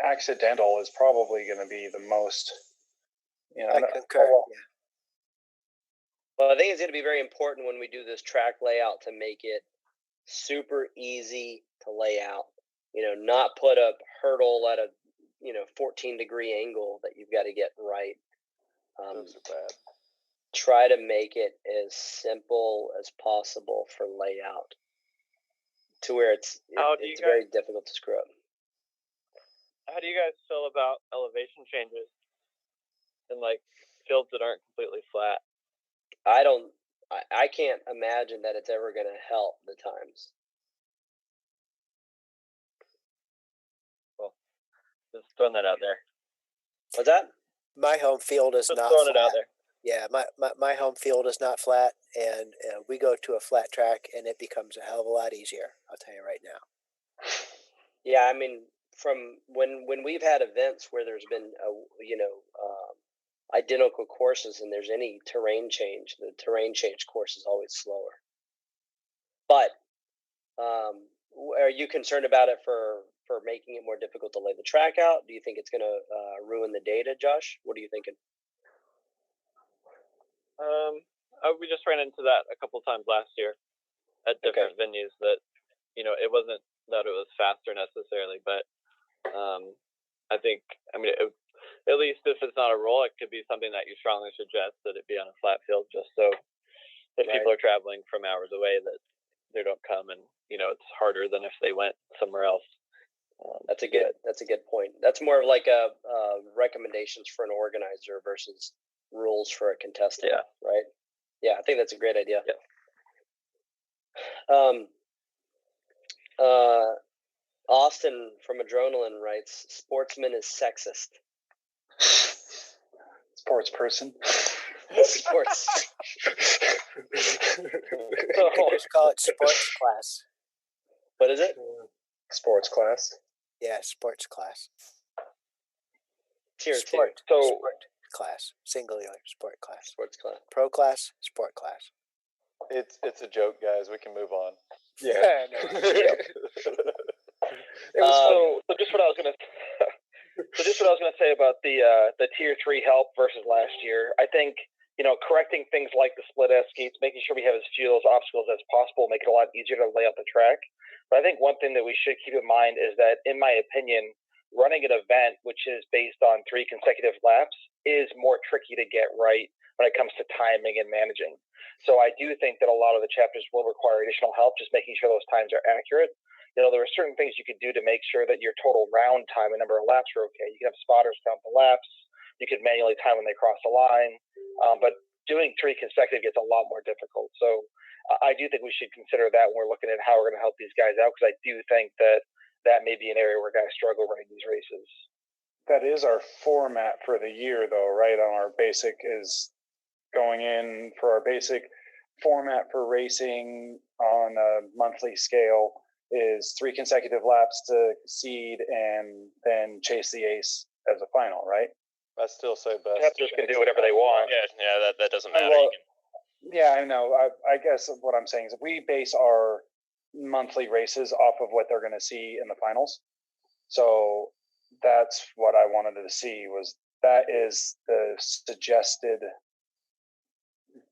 accidental is probably going to be the most. I concur. Yeah. Well, I think it's going to be very important when we do this track layout to make it super easy to lay out. Not put a hurdle at a 14-degree angle that you've got to get right. Those are bad. Try to make it as simple as possible for layout, to where it's very difficult to screw up. How do you guys feel about elevation changes in fields that aren't completely flat? I can't imagine that it's ever going to help the times. Well, just throwing that out there. What's that? My home field is just not throwing flat. It out there. Yeah, my home field is not flat, and we go to a flat track, and it becomes a hell of a lot easier. I'll tell you right now. Yeah, I mean, from when we've had events where there's been identical courses and there's any terrain change, the terrain change course is always slower. But are you concerned about it for making it more difficult to lay the track out? Do you think it's going to ruin the data, Josh? What are you thinking? We just ran into that a couple times last year at different venues that, it wasn't that it was faster necessarily, but I think, at least if it's not a roll, it could be something that you strongly suggest that it be on a flat field, just so if people are traveling from hours away that they don't come and, it's harder than if they went somewhere else. That's a good point. That's more of like a recommendations for an organizer versus rules for a contestant. Yeah. Right. Yeah, I think that's a great idea. Yeah. Austin from Adrenaline writes, "Sportsman is sexist." Sports person. Sports. You can just call it sports class. What is it? Sports class. Yeah, sports class. Tier sport, 2. So sport class, singular sport class. Sports class. Pro class, sport class. It's a joke, guys. We can move on. Yeah. So just what I was gonna. So just what I was gonna say about the tier 3 help versus last year. I think correcting things like the split S gates, making sure we have as few of those obstacles as possible, make it a lot easier to lay out the track. But I think one thing that we should keep in mind is that, in my opinion, running an event which is based on 3 consecutive laps is more tricky to get right when it comes to timing and managing. So I do think that a lot of the chapters will require additional help, just making sure those times are accurate. There are certain things you could do to make sure that your total round time and number of laps are okay. You can have spotters count the laps. You could manually time when they cross the line. But doing 3 consecutive gets a lot more difficult. So I do think we should consider that when we're looking at how we're going to help these guys out, because I do think that may be an area where guys struggle running these races. that is our format for the year, though, right? On our basic is going in for our basic format for racing on a monthly scale is 3 consecutive laps to seed and then chase the ace as a final, right? I still say best. Chapters can do whatever they want. Yeah, that doesn't matter. Well, yeah, I know. I guess what I'm saying is we base our monthly races off of what they're going to see in the finals. So that's what I wanted to see was that is the suggested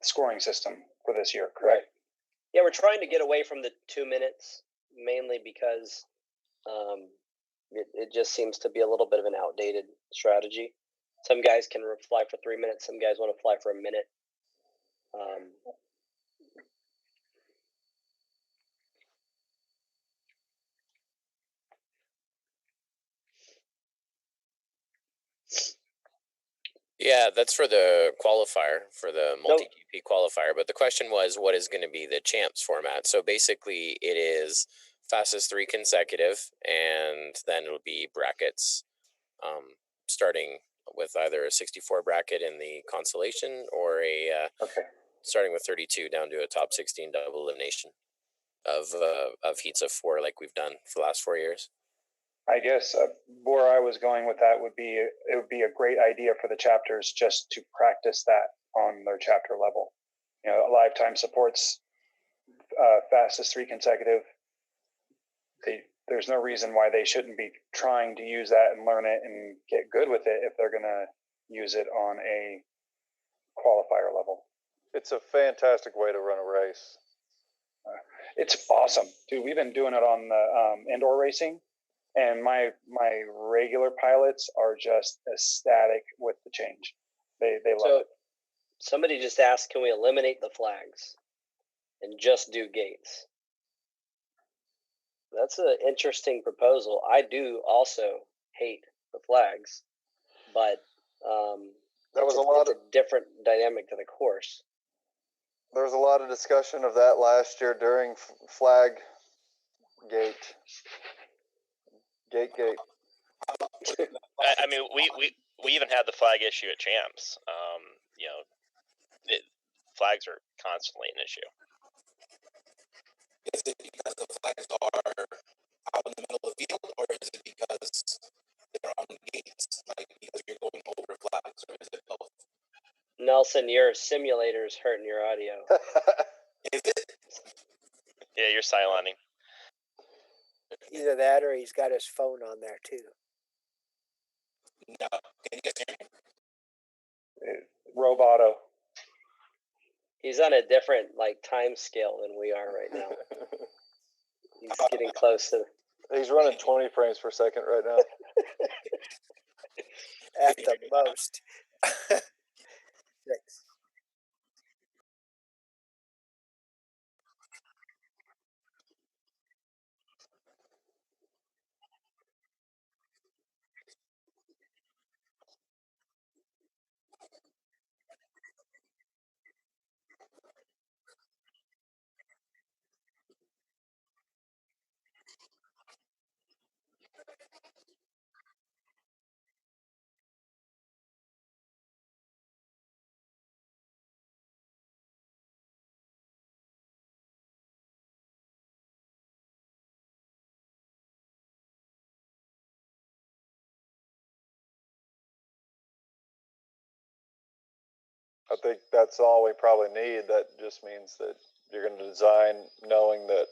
scoring system for this year, correct? Yeah, we're trying to get away from the 2 minutes mainly because it just seems to be a little bit of an outdated strategy. Some guys can fly for 3 minutes. Some guys want to fly for a minute. Yeah, that's for the qualifier, for the MultiGP qualifier. But the question was, what is going to be the champs format? So basically, it is fastest 3 consecutive, and then it'll be brackets, starting with either a 64 bracket in the consolation or a starting with 32 down to a top 16 double elimination of heats of 4, like we've done for the last 4 years. I guess where I was going with that would be it would be a great idea for the chapters just to practice that on their chapter level. You know, Lifetime supports fastest 3 consecutive. There's no reason why they shouldn't be trying to use that and learn it and get good with it if they're going to use it on a qualifier level. It's a fantastic way to run a race. It's awesome, dude. We've been doing it on the indoor racing. And my regular pilots are just ecstatic with the change. They love it. Somebody just asked, can we eliminate the flags and just do gates? That's an interesting proposal. I do also hate the flags, but there was a different dynamic to the course. There was a lot of discussion of that last year during flag gate. Gate. I mean, we even had the flag issue at champs. You know, flags are constantly an issue. Is it because the flags are out in the middle of the field, or is it because they're on gates, like because you're going over flags, or is it both? Nelson, your simulator's hurting your audio. Is it? Yeah, you're silencing. Either that or he's got his phone on there too. No. Can you guys hear me? Roboto. He's on a different time scale than we are right now. He's getting close to. He's running 20 frames per second right now. At the most. 6. I think that's all we probably need. That just means that you're going to design knowing that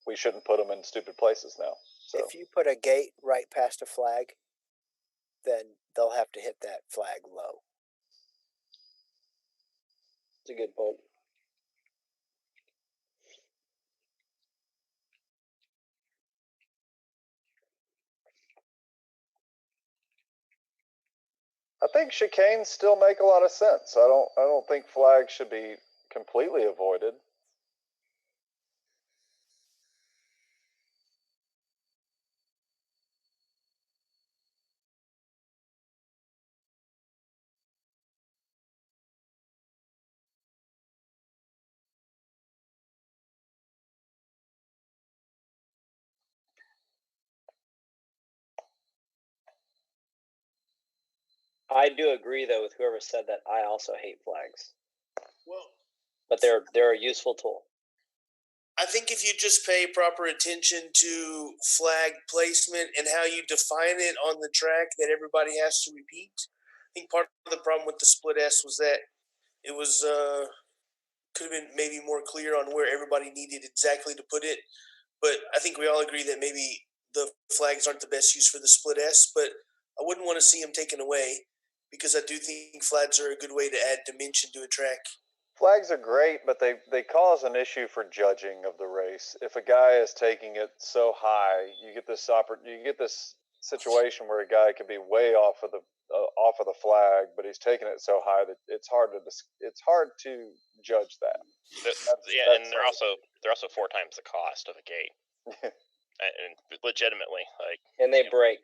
we shouldn't put them in stupid places now. So if you put a gate right past a flag, then they'll have to hit that flag low. It's a good point. I think chicanes still make a lot of sense. I don't think flags should be completely avoided. I do agree though with whoever said that. I also hate flags. Well, but they're a useful tool. I think if you just pay proper attention to flag placement and how you define it on the track that everybody has to repeat. I think part of the problem with the split S was that it was could have been maybe more clear on where everybody needed exactly to put it. But I think we all agree that maybe the flags aren't the best use for the split S, but I wouldn't want to see them taken away because I do think flags are a good way to add dimension to a track. Flags are great, but they cause an issue for judging of the race. If a guy is taking it so high, you get this situation where a guy could be way off of the flag, but he's taking it so high that it's hard to judge that. And they're also 4 times the cost of a gate, and legitimately and they break.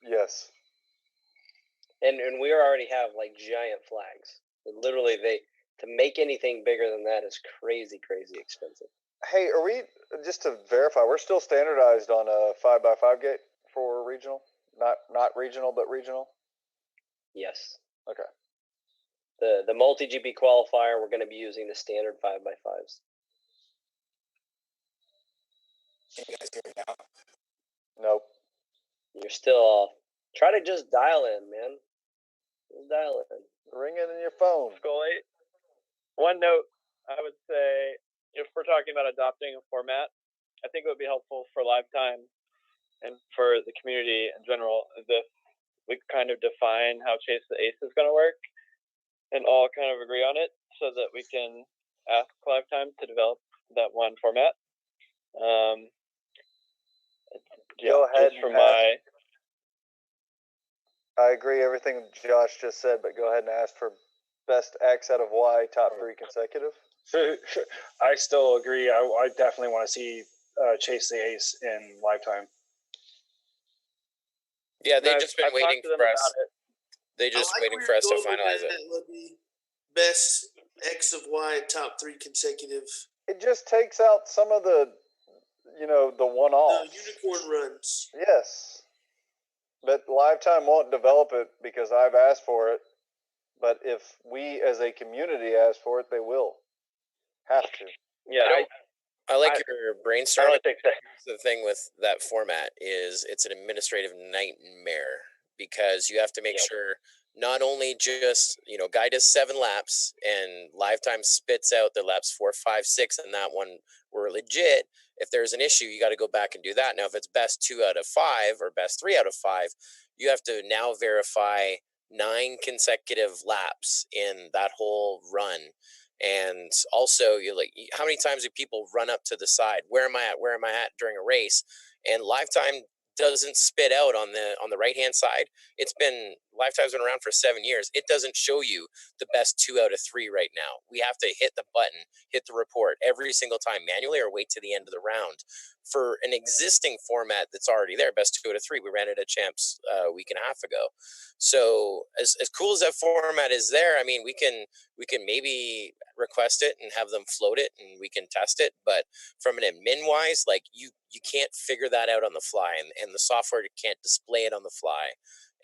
Yes. And we already have like giant flags. Literally, to make anything bigger than that is crazy expensive. Hey, are we, just to verify, we're still standardized on a 5x5 gate for regional? Not regional, but regional? Yes. Okay. The MultiGP qualifier, we're going to be using the standard 5x5s. Can you guys hear me now? Nope. You're still off. Try to just dial in, man. Just dial in. Ring it in your phone. Scully, one note, I would say, if we're talking about adopting a format, I think it would be helpful for Lifetime and for the community in general is if we kind of define how Chase the Ace is going to work and all kind of agree on it so that we can ask Lifetime to develop that one format. Go ahead. I agree everything Josh just said, but go ahead and ask for best X out of Y, top 3 consecutive. I still agree. I definitely want to see Chase the Ace in Lifetime. Yeah, they've just been waiting for us. They're just waiting for us to finalize it. Best X of Y, top 3 consecutive. It just takes out some of the, the one-offs. The unicorn runs. Yes. But Lifetime won't develop it because I've asked for it. But if we as a community ask for it, they will. Have to. Yeah, I like your brainstorming. The thing with that format is it's an administrative nightmare because you have to make sure not only just, guy does 7 laps and Lifetime spits out the laps 4, 5, 6, and that one were legit. If there's an issue, you got to go back and do that. Now, if it's best 2 out of 5 or best 3 out of 5, you have to now verify 9 consecutive laps in that whole run. And also, you're like, how many times do people run up to the side? Where am I at during a race? And Lifetime doesn't spit out on the right hand side. Lifetime's been around for 7 years. It doesn't show you the best 2 out of 3 right now. We have to hit the button, hit the report every single time manually, or wait to the end of the round. For an existing format that's already there, best 2 out of 3, we ran it at Champs a week and a half ago. So as cool as that format is there, I mean, we can maybe request it and have them float it and we can test it. But from an admin wise, like you can't figure that out on the fly, and the software can't display it on the fly,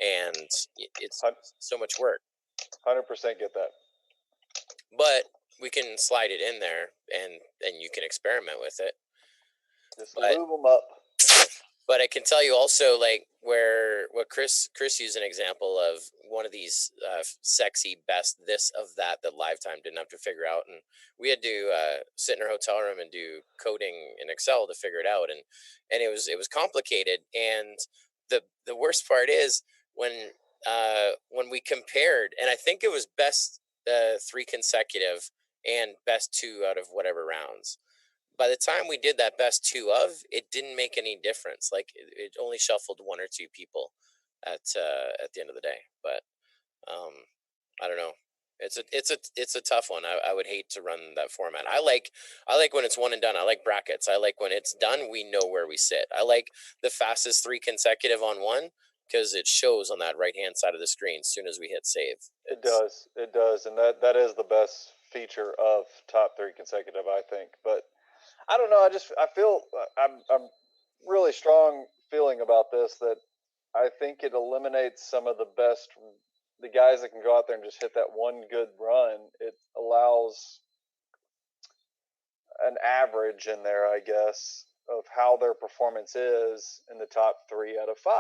and it's so much work. 100% get that. But we can slide it in there, and you can experiment with it. Just move them up. But I can tell you also, like, what Chris used an example of one of these sexy best this of that Lifetime didn't have to figure out, and we had to sit in our hotel room and do coding in Excel to figure it out, and it was complicated. And the worst part is when we compared, and I think it was best 3 consecutive and best 2 out of whatever rounds. By the time we did that best 2 of, it didn't make any difference. Like it only shuffled 1 or 2 people at the end of the day. But I don't know. It's a tough one. I would hate to run that format. I like when it's one and done. I like brackets. I like when it's done, we know where we sit. I like the fastest 3 consecutive on one because it shows on that right hand side of the screen as soon as we hit save. It does, and that is the best feature of top 3 consecutive, I think. But I don't know. I feel I'm really strong feeling about this, that I think it eliminates some of the best the guys that can go out there and just hit that one good run, it allows an average in there, I guess, of how their performance is in the top 3 out of 5.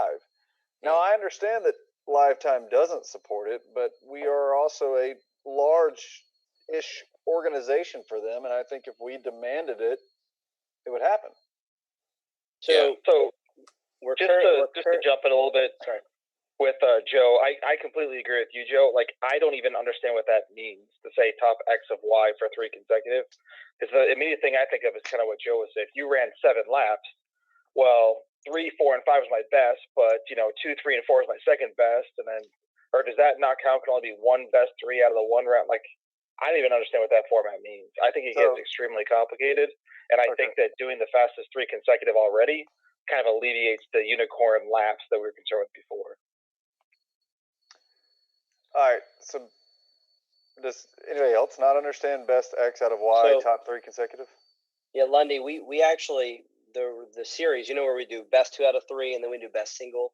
Now, I understand that Lifetime doesn't support it, but we are also a large-ish organization for them, and I think if we demanded it, it would happen. So we're just to jump in a little bit. Sorry. With Joe, I completely agree with you, Joe. Like, I don't even understand what that means to say top X of Y for 3 consecutive. Because the immediate thing I think of is kind of what Joe was saying. If you ran 7 laps, well, 3, 4, and 5 is my best, but 2, 3, and 4 is my second best, and then, or does that not count? Can only be one best 3 out of the 1 round? Like, I don't even understand what that format means. I think it gets extremely complicated, and I think that doing the fastest 3 consecutive already kind of alleviates the unicorn laps that we were concerned with before. All right, so does anybody else not understand best X out of Y, top 3 consecutive? Yeah, Lundy, we actually, the series, where we do best 2 out of 3 and then we do best single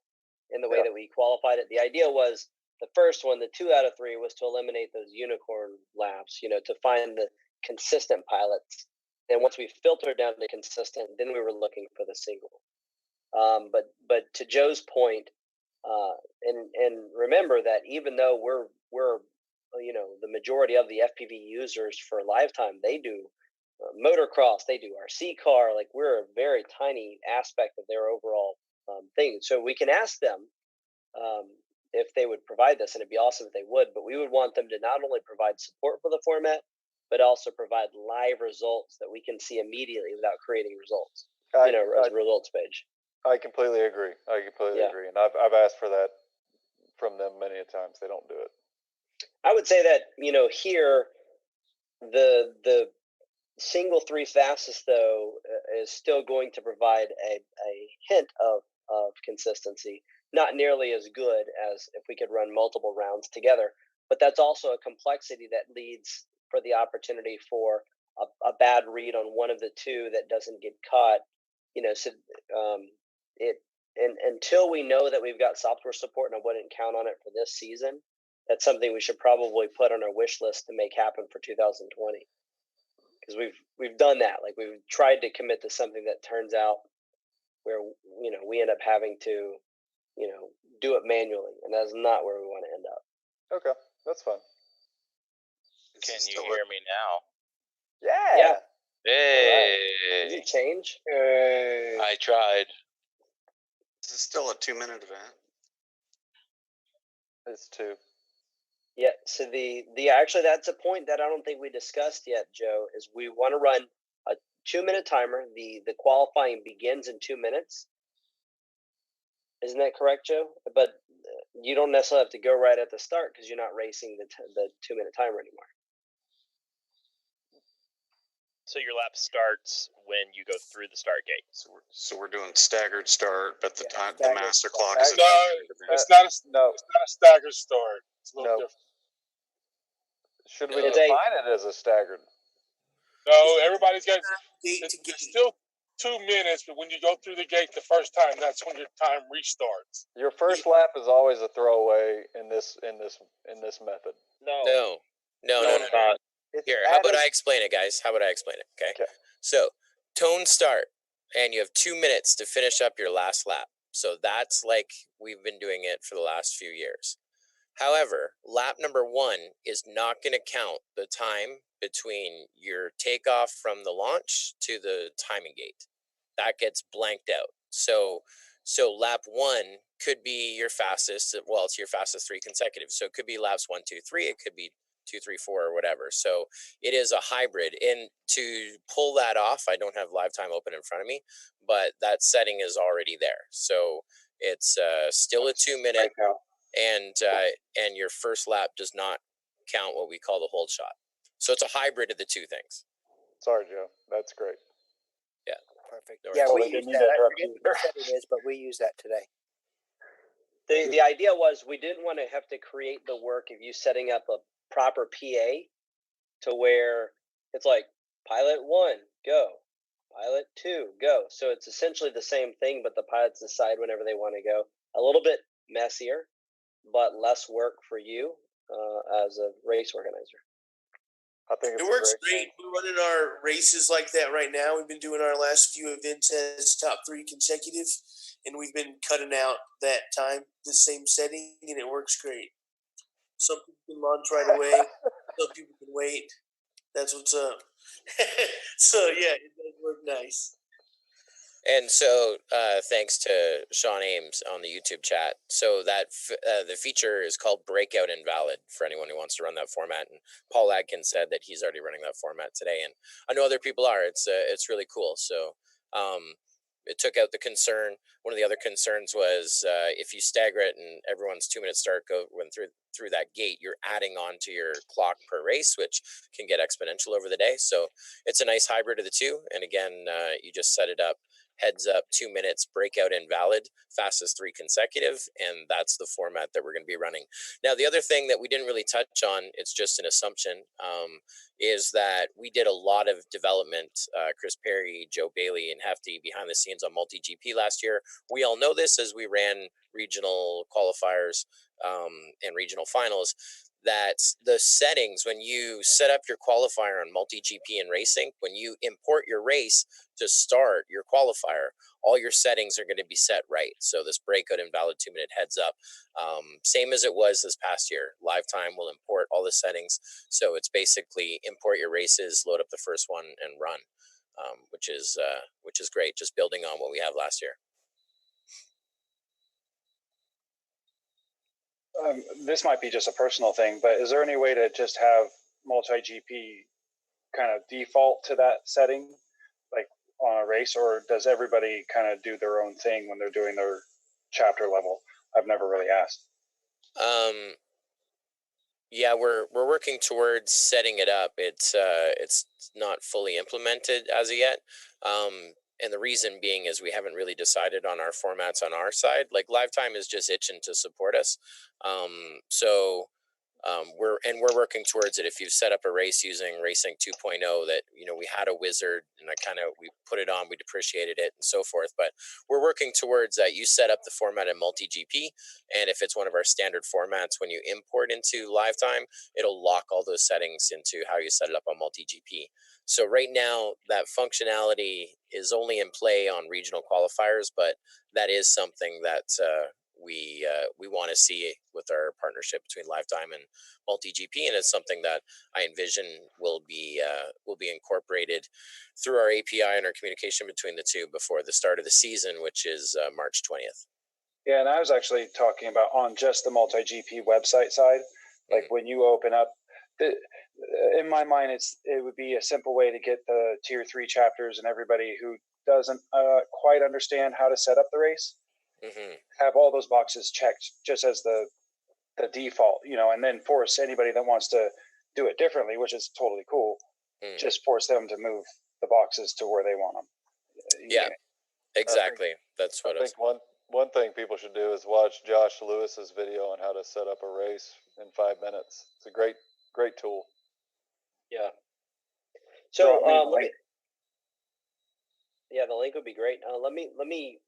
in the way that we qualified it. The idea was the first one, the 2 out of 3, was to eliminate those unicorn laps, to find the consistent pilots. And once we filtered down to consistent, then we were looking for the single. But to Joe's point, and remember that even though we're the majority of the FPV users for Lifetime, they do motocross, they do RC car, like we're a very tiny aspect of their overall thing. So we can ask them if they would provide this, and it'd be awesome if they would, but we would want them to not only provide support for the format, but also provide live results that we can see immediately without creating results, as a results page. I completely agree. Agree. And I've asked for that from them many a times. They don't do it. I would say that, here, the single 3 fastest, though, is still going to provide a hint of consistency. Not nearly as good as if we could run multiple rounds together. But that's also a complexity that leads for the opportunity for a bad read on one of the 2 that doesn't get caught. Until we know that we've got software support, and I wouldn't count on it for this season, that's something we should probably put on our wish list to make happen for 2020. Because we've done that. Like, we've tried to commit to something that turns out where we end up having to do it manually, and that's not where we want to end up. Okay, that's fine. Can you hear me now? Yeah. Hey. Right. Did you change? I tried. Is this still a 2-minute event? It's 2. Yeah. So actually, that's a point that I don't think we discussed yet, Joe. Is we want to run a 2-minute timer. The qualifying begins in 2 minutes. Isn't that correct, Joe? But you don't necessarily have to go right at the start because you're not racing the 2-minute timer anymore. So your lap starts when you go through the start gate. So we're doing staggered start, but the master clock is a 2-minute event. It's not a staggered start. It's a little different. Should we define it as a staggered? No, everybody's got. It's still 2 minutes, but when you go through the gate the first time, that's when your time restarts. Your first lap is always a throwaway in this method. No, it's not. Here, how about I explain it, guys? How about I explain it? Okay. So, tone start, and you have 2 minutes to finish up your last lap. So that's like we've been doing it for the last few years. However, lap number 1 is not going to count the time between your takeoff from the launch to the timing gate. That gets blanked out. So lap 1 could be your fastest. Well, it's your fastest 3 consecutive. So it could be laps 1, 2, 3. It could be 2, 3, 4, or whatever. So it is a hybrid. And to pull that off, I don't have live time open in front of me, but that setting is already there. So it's still a 2-minute, and your first lap does not count what we call the hold shot. So it's a hybrid of the 2 things. Sorry, Joe. That's great. Yeah. Perfect. Yeah, we use that. I forget what setting it is, but we use that today. The idea was we didn't want to have to create the work of you setting up a proper PA to where it's like pilot 1, go, pilot 2, go. So it's essentially the same thing, but the pilots decide whenever they want to go. A little bit messier, but less work for you as a race organizer. I think it works great. We're running our races like that right now. We've been doing our last few events as top 3 consecutive, and we've been cutting out that time, the same setting, and it works great. Some people can launch right away. Some people can wait. That's what's up. So yeah, it does work nice. And so, thanks to Sean Ames on the YouTube chat. So that the feature is called Breakout Invalid for anyone who wants to run that format. And Paul Adkins said that he's already running that format today, and I know other people are. It's really cool. So it took out the concern. One of the other concerns was if you stagger it and everyone's 2-minute start went through that gate, you're adding on to your clock per race, which can get exponential over the day. So it's a nice hybrid of the two. And again, you just set it up. Heads up, 2 minutes, breakout invalid, fastest 3 consecutive, and that's the format that we're going to be running. Now, the other thing that we didn't really touch on, it's just an assumption, is that we did a lot of development, Chris Perry, Joe Bailey, and Hefty behind the scenes on MultiGP last year. We all know this as we ran regional qualifiers and regional finals, that the settings, when you set up your qualifier on MultiGP and Racing, when you import your race to start your qualifier, all your settings are going to be set right. So this breakout invalid 2-minute heads up, same as it was this past year. Live Time will import all the settings. So it's basically import your races, load up the first one, and run, which is great. Just building on what we have last year. This might be just a personal thing, but is there any way to just have MultiGP kind of default to that setting, like on a race, or does everybody kind of do their own thing when they're doing their chapter level? I've never really asked. Yeah, we're working towards setting it up. It's not fully implemented as of yet. And the reason being is we haven't really decided on our formats on our side. Like Live Time is just itching to support us. So we're working towards it. If you've set up a race using Racing 2.0, that we had a wizard and we put it on, we depreciated it and so forth. But we're working towards that. You set up the format in MultiGP, and if it's one of our standard formats, when you import into Live Time, it'll lock all those settings into how you set it up on MultiGP. So right now, that functionality is only in play on regional qualifiers, but that is something that we want to see with our partnership between Live Time and MultiGP, and it's something that I envision will be incorporated through our API and our communication between the two before the start of the season, which is March 20th. Yeah, and I was actually talking about on just the MultiGP website side, like when you open up. In my mind, it would be a simple way to get the tier 3 chapters and everybody who doesn't quite understand how to set up the race. Mm-hmm. Have all those boxes checked just as the default, and then force anybody that wants to do it differently, which is totally cool. Just force them to move the boxes to where they want them. Yeah, exactly. That's what I think one thing people should do is watch Josh Lewis's video on how to set up a race in 5 minutes. It's a great tool. Yeah. So the link would be great. Let me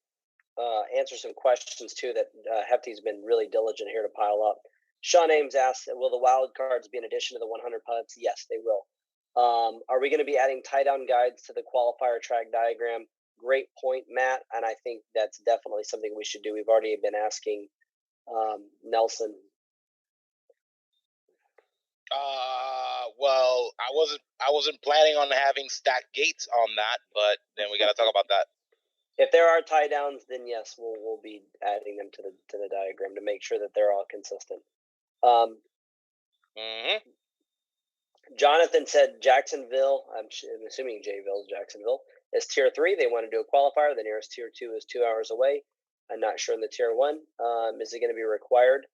answer some questions too that Hefty's been really diligent here to pile up. Sean Ames asks, will the wild cards be in addition to the 100 putts? Yes, they will. Are we going to be adding tie-down guides to the qualifier track diagram? Great point, Matt, and I think that's definitely something we should do. We've already been asking Nelson. Well, I wasn't planning on having stacked gates on that, but then we got to talk about that. If there are tie downs, then yes, we'll be adding them to the diagram to make sure that they're all consistent. Jonathan said Jacksonville. I'm assuming Jayville's Jacksonville is tier 3. They want to do a qualifier. The nearest tier 2 is 2 hours away. I'm not sure in the tier 1. Is it going to be required?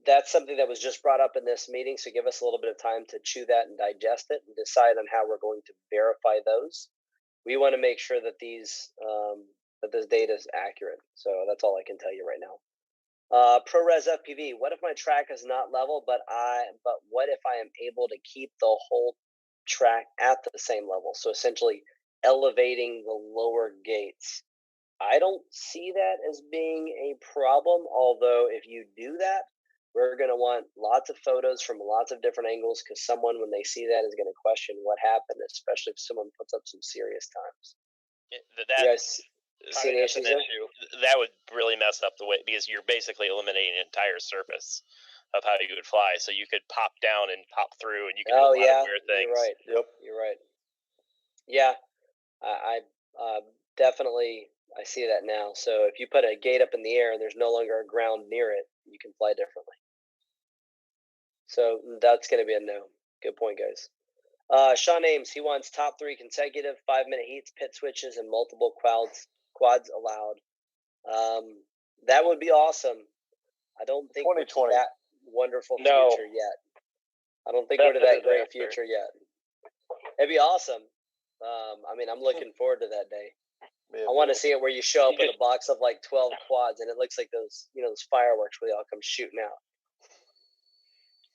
That's something that was just brought up in this meeting. So give us a little bit of time to chew that and digest it and decide on how we're going to verify those. We want to make sure that this data is accurate. So that's all I can tell you right now. ProRes FPV. What if my track is not level, but what if I am able to keep the whole track at the same level? So essentially elevating the lower gates. I don't see that as being a problem. Although, if you do that, we're going to want lots of photos from lots of different angles because someone, when they see that, is going to question what happened, especially if someone puts up some serious times. That's an issue. That would really mess up the way, because you're basically eliminating an entire surface of how you would fly. So you could pop down and pop through, and you can do a lot of weird things. You're right. Yep, you're right. Yeah, I definitely I see that now. So if you put a gate up in the air and there's no longer a ground near it, you can fly differently. So that's going to be a no. Good point, guys. Sean Ames, he wants top 3 consecutive 5-minute heats, pit switches, and multiple quads allowed. That would be awesome. I don't think we're to that wonderful future yet. I don't think we're to that great future yet. It'd be awesome. I mean, I'm looking forward to that day. I want to see it where you show up with a box of like 12 quads, and it looks like those, those fireworks where they all come shooting out.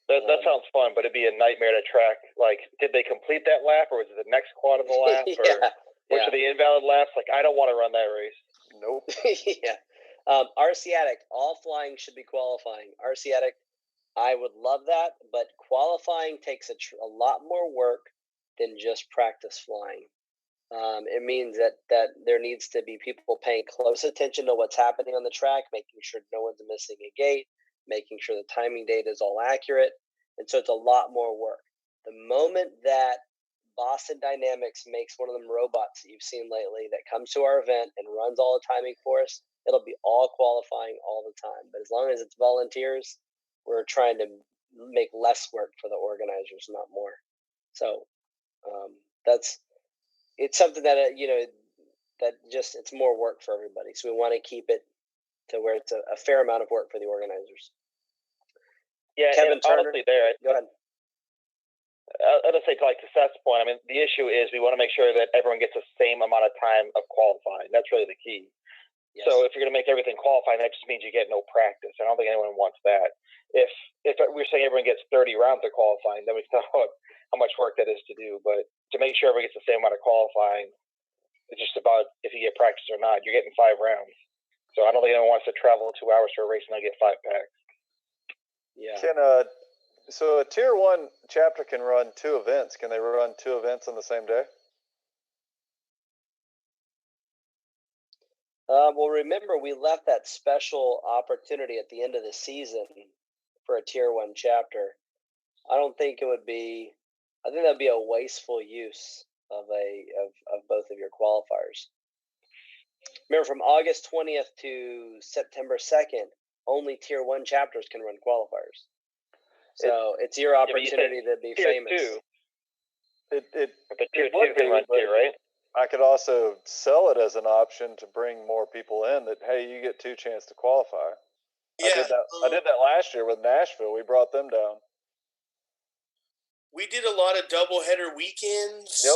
That sounds fun, but it'd be a nightmare to track. Like, did they complete that lap, or was it the next quad of the lap, or which of the invalid laps? Like, I don't want to run that race. Nope. Yeah. RC all flying should be qualifying. RC I would love that, but qualifying takes a lot more work than just practice flying. It means that there needs to be people paying close attention to what's happening on the track, making sure no one's missing a gate, making sure the timing data is all accurate. And so it's a lot more work. The moment that Boston Dynamics makes one of them robots that you've seen lately that comes to our event and runs all the timing for us, it'll be all qualifying all the time. But as long as it's volunteers, we're trying to make less work for the organizers, not more. So it's something that, that just, it's more work for everybody. So we want to keep it to where it's a fair amount of work for the organizers. Yeah, Kevin Turner, honestly, there. Go ahead. I'll just say, to Seth's point, I mean, the issue is we want to make sure that everyone gets the same amount of time of qualifying. That's really the key. Yes. So if you're going to make everything qualifying, that just means you get no practice. I don't think anyone wants that. If we're saying everyone gets 30 rounds of qualifying, then we can talk about how much work that is to do. But to make sure everyone gets the same amount of qualifying, it's just about if you get practice or not. You're getting 5 rounds. So I don't think anyone wants to travel 2 hours for a race and not get 5 packs. Yeah. So a tier 1 chapter can run 2 events. Can they run 2 events on the same day? Well, remember, we left that special opportunity at the end of the season for a tier 1 chapter. I think that'd be a wasteful use of both of your qualifiers. Remember, from August 20th to September 2nd, only tier 1 chapters can run qualifiers. So it's your opportunity to be famous. It would be, right? I could also sell it as an option to bring more people in that, hey, you get 2 chances to qualify. Yeah, I did that last year with Nashville. We brought them down. We did a lot of doubleheader weekends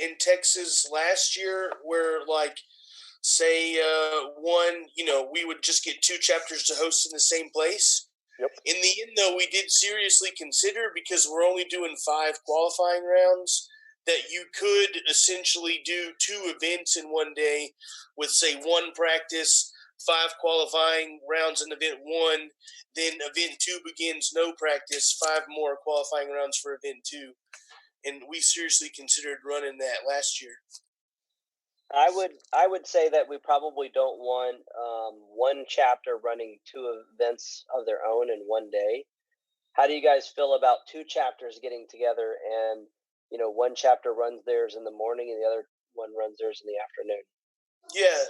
in Texas last year where, say, we would just get 2 chapters to host in the same place. Yep. In the end, though, we did seriously consider, because we're only doing 5 qualifying rounds, that you could essentially do 2 events in one day with, say, 1 practice, 5 qualifying rounds in event 1, then event 2 begins no practice, 5 more qualifying rounds for event 2. And we seriously considered running that last year. I would say that we probably don't want one chapter running 2 events of their own in one day. How do you guys feel about 2 chapters getting together and, one chapter runs theirs in the morning and the other one runs theirs in the afternoon? Yeah,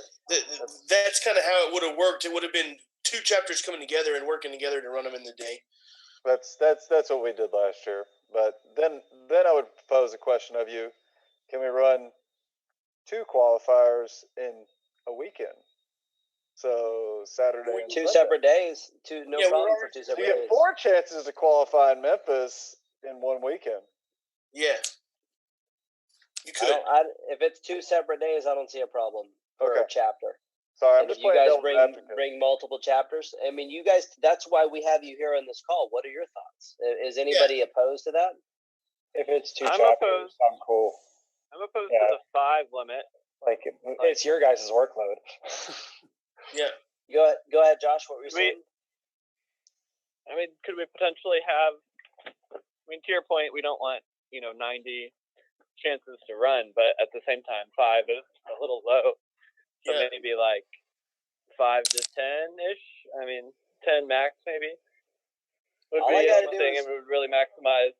that's kind of how it would have worked. It would have been 2 chapters coming together and working together to run them in the day. That's what we did last year. But then I would pose a question of you: can we run 2 qualifiers in a weekend? So Saturday and 2 Sunday. Separate days. No problem for 2 separate days. You get 4 chances to qualify in Memphis in one weekend. Yeah. You could. If it's 2 separate days, I don't see a problem for a chapter. Sorry, I'm and just if you guys playing bring multiple chapters, I mean, you guys, that's why we have you here on this call. What are your thoughts? Is anybody opposed to that? If it's 2 chapters, I'm cool. I'm opposed to the 5 limit. It's your guys' workload. Yeah. Go ahead, Josh. What were you saying? I mean, could we potentially have? I mean, to your point, we don't want 90 chances to run, but at the same time, 5 is a little low. So maybe like 5 to 10-ish. I mean, 10 max maybe would be something, and would really maximize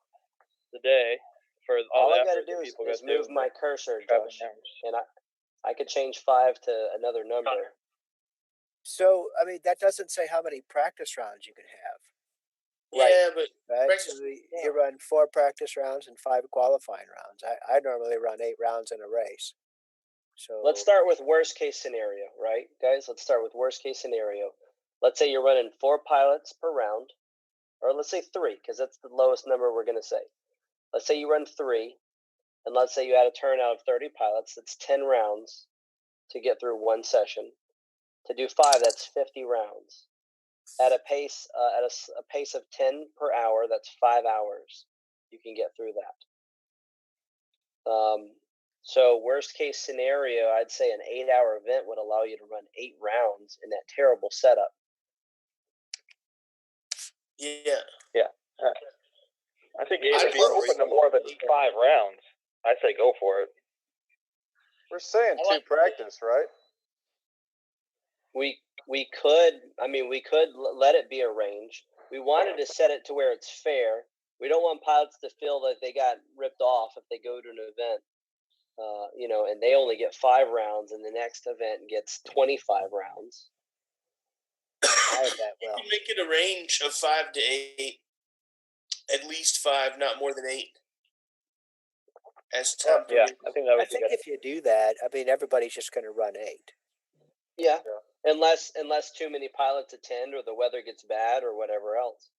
the day for all the I got to effort do that people is go move through. my cursor, Josh, and I could change 5 to another number. So, I mean, that doesn't say how many practice rounds you can have. Yeah, but So you run 4 practice rounds and 5 qualifying rounds. I normally run 8 rounds in a race. So let's start with worst case scenario, right, guys? Let's start with worst case scenario. Let's say you're running 4 pilots per round, or let's say 3, because that's the lowest number we're going to say. Let's say you run 3, and let's say you had a turnout of 30 pilots. That's 10 rounds to get through one session. To do 5, that's 50 rounds. At a pace of 10 per hour, that's 5 hours. You can get through that. So worst case scenario, I'd say an 8-hour event would allow you to run 8 rounds in that terrible setup. Yeah. I think 8 would be open to more than 5 rounds. I say go for it. We're saying 2 practice, right? We could let it be a range. We wanted to set it to where it's fair. We don't want pilots to feel that they got ripped off if they go to an event, and they only get 5 rounds, and the next event gets 25 rounds. You can make it a range of 5 to 8. At least 5, not more than 8. As time permits. I think that would I think if you do that, I mean, everybody's just going to run 8. Yeah. Unless too many pilots attend, or the weather gets bad, or whatever else.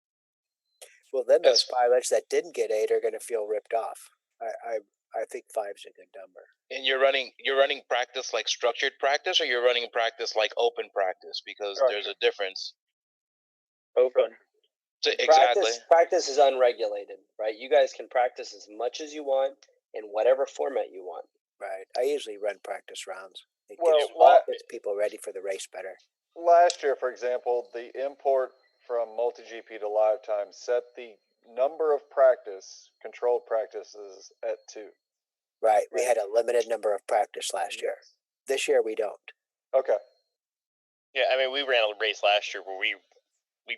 Well, then those pilots that didn't get 8 are going to feel ripped off. I think 5's a good number. And you're running practice like structured practice, or you're running practice like open practice, because there's a difference. Open. So, exactly. Practice is unregulated, right? You guys can practice as much as you want in whatever format you want. Right. I usually run practice rounds. It gets people ready for the race better. Last year, for example, the import from MultiGP to Live Time set the number of controlled practices at 2. Right. We had a limited number of practice last year. This year we don't. Okay. Yeah, I mean, we ran a race last year where we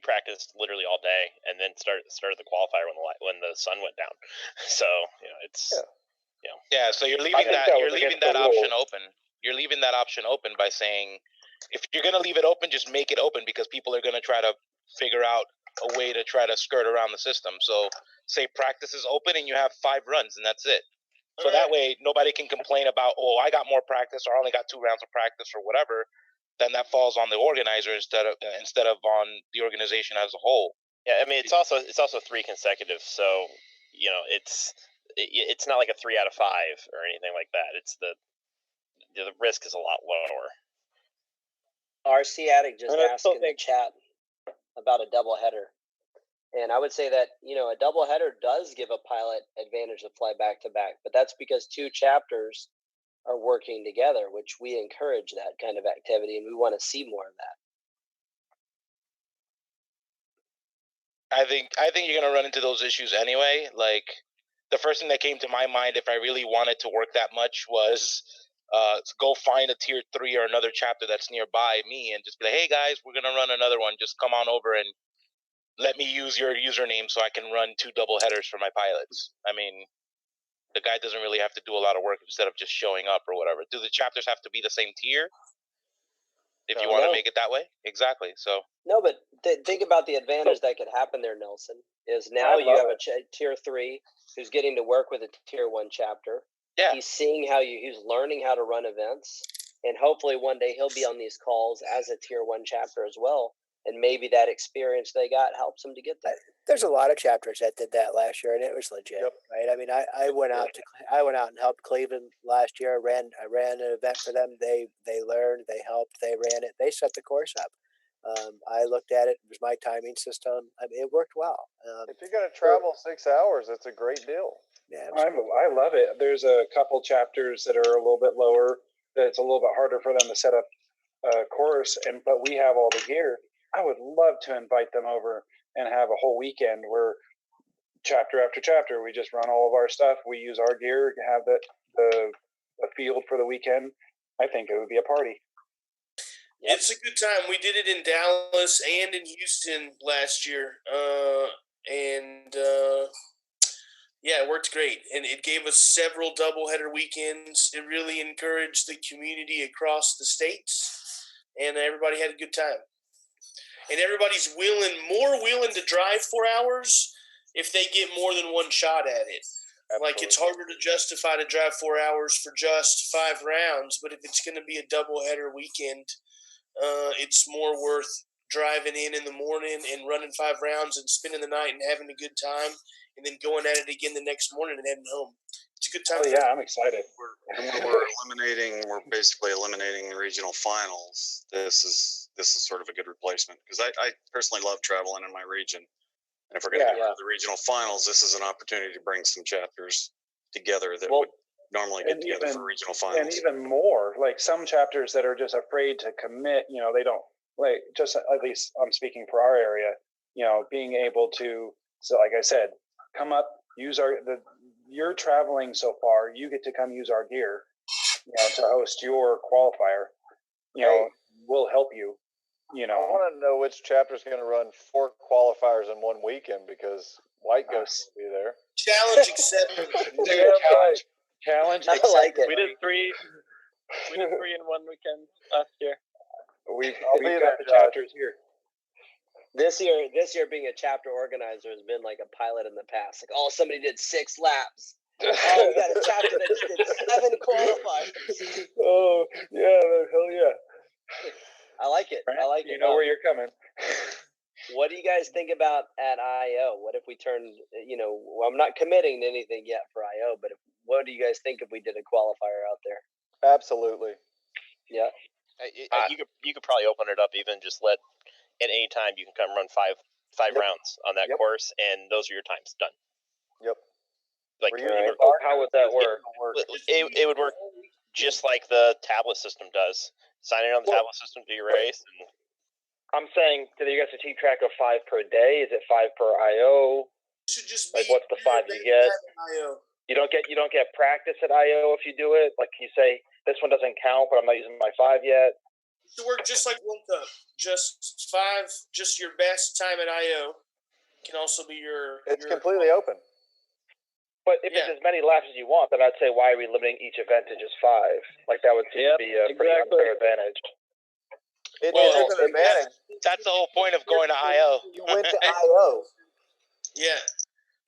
practiced literally all day, and then started the qualifier when the sun went down. So it's So you're leaving that option open. You're leaving that option open by saying, if you're gonna leave it open, just make it open, because people are gonna try to figure out a way to try to skirt around the system. So say practice is open and you have 5 runs and that's it. So that way nobody can complain about, oh, I got more practice, or I only got 2 rounds of practice, or whatever. Then that falls on the organizer instead of on the organization as a whole. Yeah, I mean, it's also 3 consecutive, so it's not like a 3 out of 5 or anything like that. It's the risk is a lot lower. RC Addict just asked in the chat about a doubleheader, and I would say that a doubleheader does give a pilot advantage to fly back to back, but that's because 2 chapters are working together, which we encourage that kind of activity, and we want to see more of that. I think you're gonna run into those issues anyway. Like, the first thing that came to my mind, if I really wanted to work that much, was go find a tier 3 or another chapter that's nearby me, and just be like, hey guys, we're gonna run another one. Just come on over and let me use your username so I can run 2 double headers for my pilots. I mean, the guy doesn't really have to do a lot of work instead of just showing up or whatever. Do the chapters have to be the same tier if you want to make it that way? Exactly. So no, but think about the advantage that could happen there, Nelson. Is now you have a tier 3 who's getting to work with a tier 1 chapter. Yeah, he's seeing he's learning how to run events, and hopefully one day he'll be on these calls as a tier 1 chapter as well. And maybe that experience they got helps them to get there. There's a lot of chapters that did that last year, and it was legit, right? I mean, I went out and helped Cleveland last year. I ran an event for them. They learned, they helped, they ran it, they set the course up. I looked at it. It was my timing system. I mean, it worked well. If you're going to travel 6 hours, it's a great deal. Yeah, I love it. There's a couple chapters that are a little bit lower. That it's a little bit harder for them to set up course, but we have all the gear. I would love to invite them over and have a whole weekend where chapter after chapter we just run all of our stuff. We use our gear, have the field for the weekend. I think it would be a party. It's a good time. We did it in Dallas and in Houston last year, yeah, it worked great, and it gave us several doubleheader weekends. It really encouraged the community across the states, and everybody had a good time. And everybody's more willing to drive 4 hours if they get more than one shot at it. Absolutely. Like, it's harder to justify to drive 4 hours for just 5 rounds, but if it's going to be a doubleheader weekend, it's more worth driving in the morning and running 5 rounds and spending the night and having a good time, and then going at it again the next morning and heading home. It's a good time. Oh yeah, I'm excited. We're basically eliminating the regional finals. This is sort of a good replacement, because I personally love traveling in my region. And if we're going to go to the regional finals, this is an opportunity to bring some chapters together that would normally get together for regional finals. And even more, like some chapters that are just afraid to commit, they don't, like, just at least I'm speaking for our area, being able to, so like I said, come up, use you're traveling so far, you get to come use our gear, to host your qualifier, we'll help you, I want to know which chapter is going to run 4 qualifiers in one weekend, because White Ghost will be there. Challenge accepted. Challenge I like it. We did 3 in one weekend last year. We've got the chapters here. This year being a chapter organizer has been like a pilot in the past. Like, somebody did 6 laps. We got a chapter that just did 7 qualifiers. Oh yeah, hell yeah! I like it. Right? I like it. You know where you're coming. What do you guys think about at IO? What if we turned? I'm not committing to anything yet for IO, but what do you guys think if we did a qualifier out there? Absolutely. Yeah. You could probably open it up, even just let at any time you can come run five rounds on that course, and those are your times done. Yep. Like, how would that work? It would work just like the tablet system does. Sign in on the tablet system, do your race. And I'm saying, do you guys keep track of 5 per day? Is it 5 per IO? Should just like, what's the 5 you get? You don't get practice at IO if you do it. Like, you say, this one doesn't count, but I'm not using my 5 yet. It should work just like World Cup. Just 5, just your best time at IO can also be your. It's completely open. But if it's as many laps as you want, then I'd say, why are we limiting each event to just 5? Like, that would seem to be a pretty unfair advantage. It is an advantage. That's the whole point of going to IO. You went to IO. Yeah.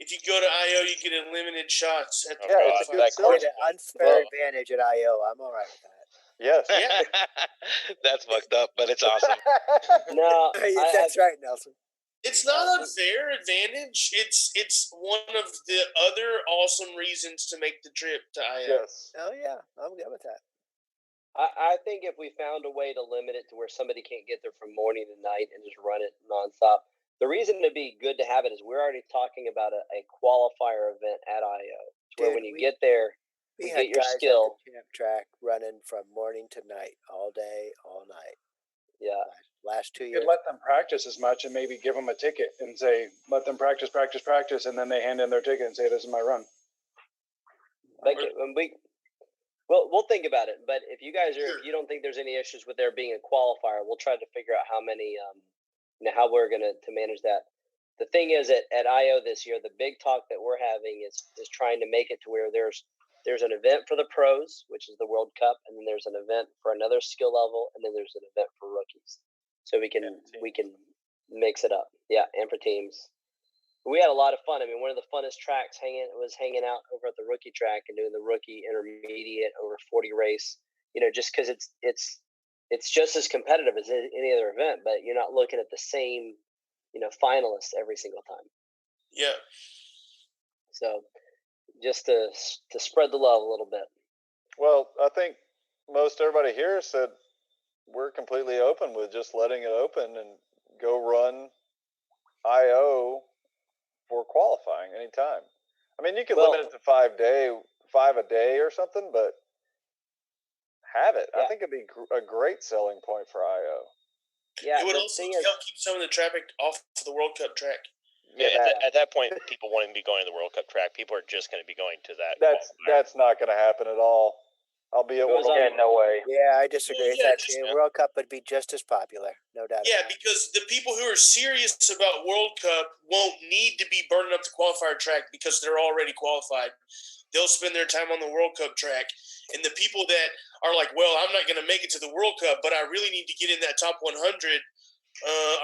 If you go to IO, you get unlimited shots. At the it's an unfair advantage at IO. I'm all right with that. Yes. Yeah. That's fucked up, but it's awesome. No, that's right, Nelson. It's not unfair advantage. It's one of the other awesome reasons to make the trip to IO. Yes. Oh yeah, I'm good with that. I think if we found a way to limit it to where somebody can't get there from morning to night and just run it nonstop. The reason it'd be good to have it is we're already talking about a qualifier event at IO. Where when you get there, you get your skill. Champ track running from morning to night, all day, all night. Yeah. Last 2 You years. could let them practice as much and maybe give them a ticket and say, let them practice, and then they hand in their ticket and say, this is my run. We'll think about it. But if you guys if you don't think there's any issues with there being a qualifier, we'll try to figure out how many, how we're going to manage that. The thing is at IO this year, the big talk that we're having is trying to make it to where there's an event for the pros, which is the World Cup, and then there's an event for another skill level, and then there's an event for rookies. So we can mix it up. Yeah, and for teams. We had a lot of fun. I mean, one of the funnest tracks was hanging out over at the rookie track and doing the rookie intermediate over 40 race. Just because it's just as competitive as any other event, but you're not looking at the same, finalists every single time. Yeah. So just to spread the love a little bit. Well, I think most everybody here said we're completely open with just letting it open and go run IO for qualifying anytime. I mean, you could limit it to 5 a day or something, but have it. Yeah. I think it'd be a great selling point for IO. Yeah, it would also help keep some of the traffic off the World Cup track. Yeah, at that point, people wouldn't be going to the World Cup track. People are just going to be going to that. That's not going to happen at all. Albeit, no way. Yeah, I disagree with that. Yeah. World Cup would be just as popular, no doubt. Yeah, because the people who are serious about World Cup won't need to be burning up the qualifier track because they're already qualified. They'll spend their time on the World Cup track. And the people that are like, well, I'm not going to make it to the World Cup, but I really need to get in that top 100,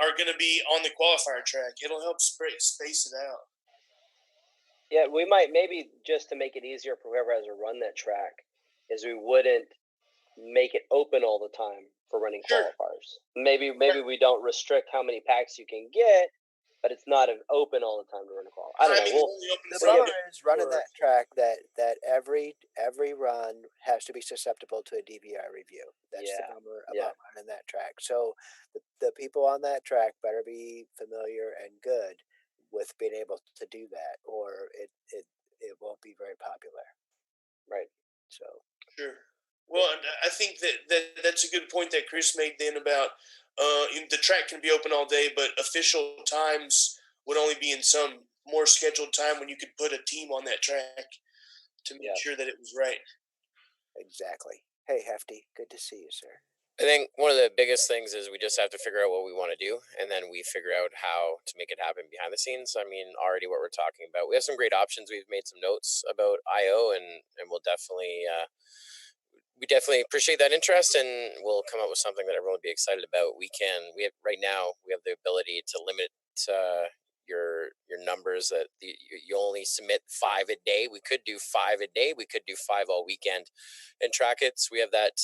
are going to be on the qualifier track. It'll help space it out. Yeah, we might, maybe just to make it easier for whoever has to run that track, is we wouldn't make it open all the time for running qualifiers. Maybe we don't restrict how many packs you can get, but it's not open all the time to run a qualifier. I don't know. The bummer is running that track that every run has to be susceptible to a DVR review. That's the bummer about running that track. So the people on that track better be familiar and good with being able to do that, or it won't be very popular. Right. So sure. Well, I think that's a good point that Chris made then about the track can be open all day, but official times would only be in some more scheduled time when you could put a team on that track to make sure that it was right. Exactly. Hey, Hefty, good to see you, sir. I think one of the biggest things is we just have to figure out what we want to do, and then we figure out how to make it happen behind the scenes. I mean, already what we're talking about, we have some great options. We've made some notes about IO, and we'll definitely we definitely appreciate that interest, and we'll come up with something that everyone will be excited about. We have right now we have the ability to limit your numbers that you only submit 5 a day. We could do 5 a day. We could do 5 all weekend and track it. So we have that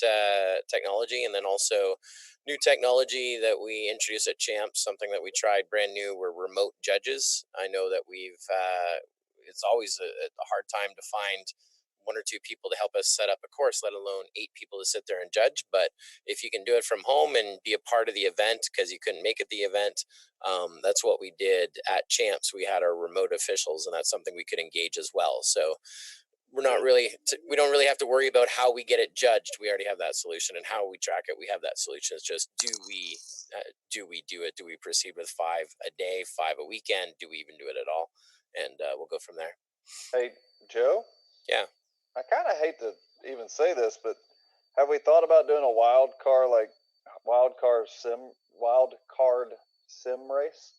technology, and then also new technology that we introduced at Champs, something that we tried brand new, were remote judges. I know that it's always a hard time to find 1 or 2 people to help us set up a course, let alone 8 people to sit there and judge. But if you can do it from home and be a part of the event because you couldn't make it the event, that's what we did at Champs. We had our remote officials, and that's something we could engage as well. So we don't really have to worry about how we get it judged. We already have that solution, and how we track it, we have that solution. It's just, do we do it? Do we proceed with 5 a day, 5 a weekend? Do we even do it at all? And we'll go from there. Hey, Joe? Yeah. I kind of hate to even say this, but have we thought about doing a wild card sim race?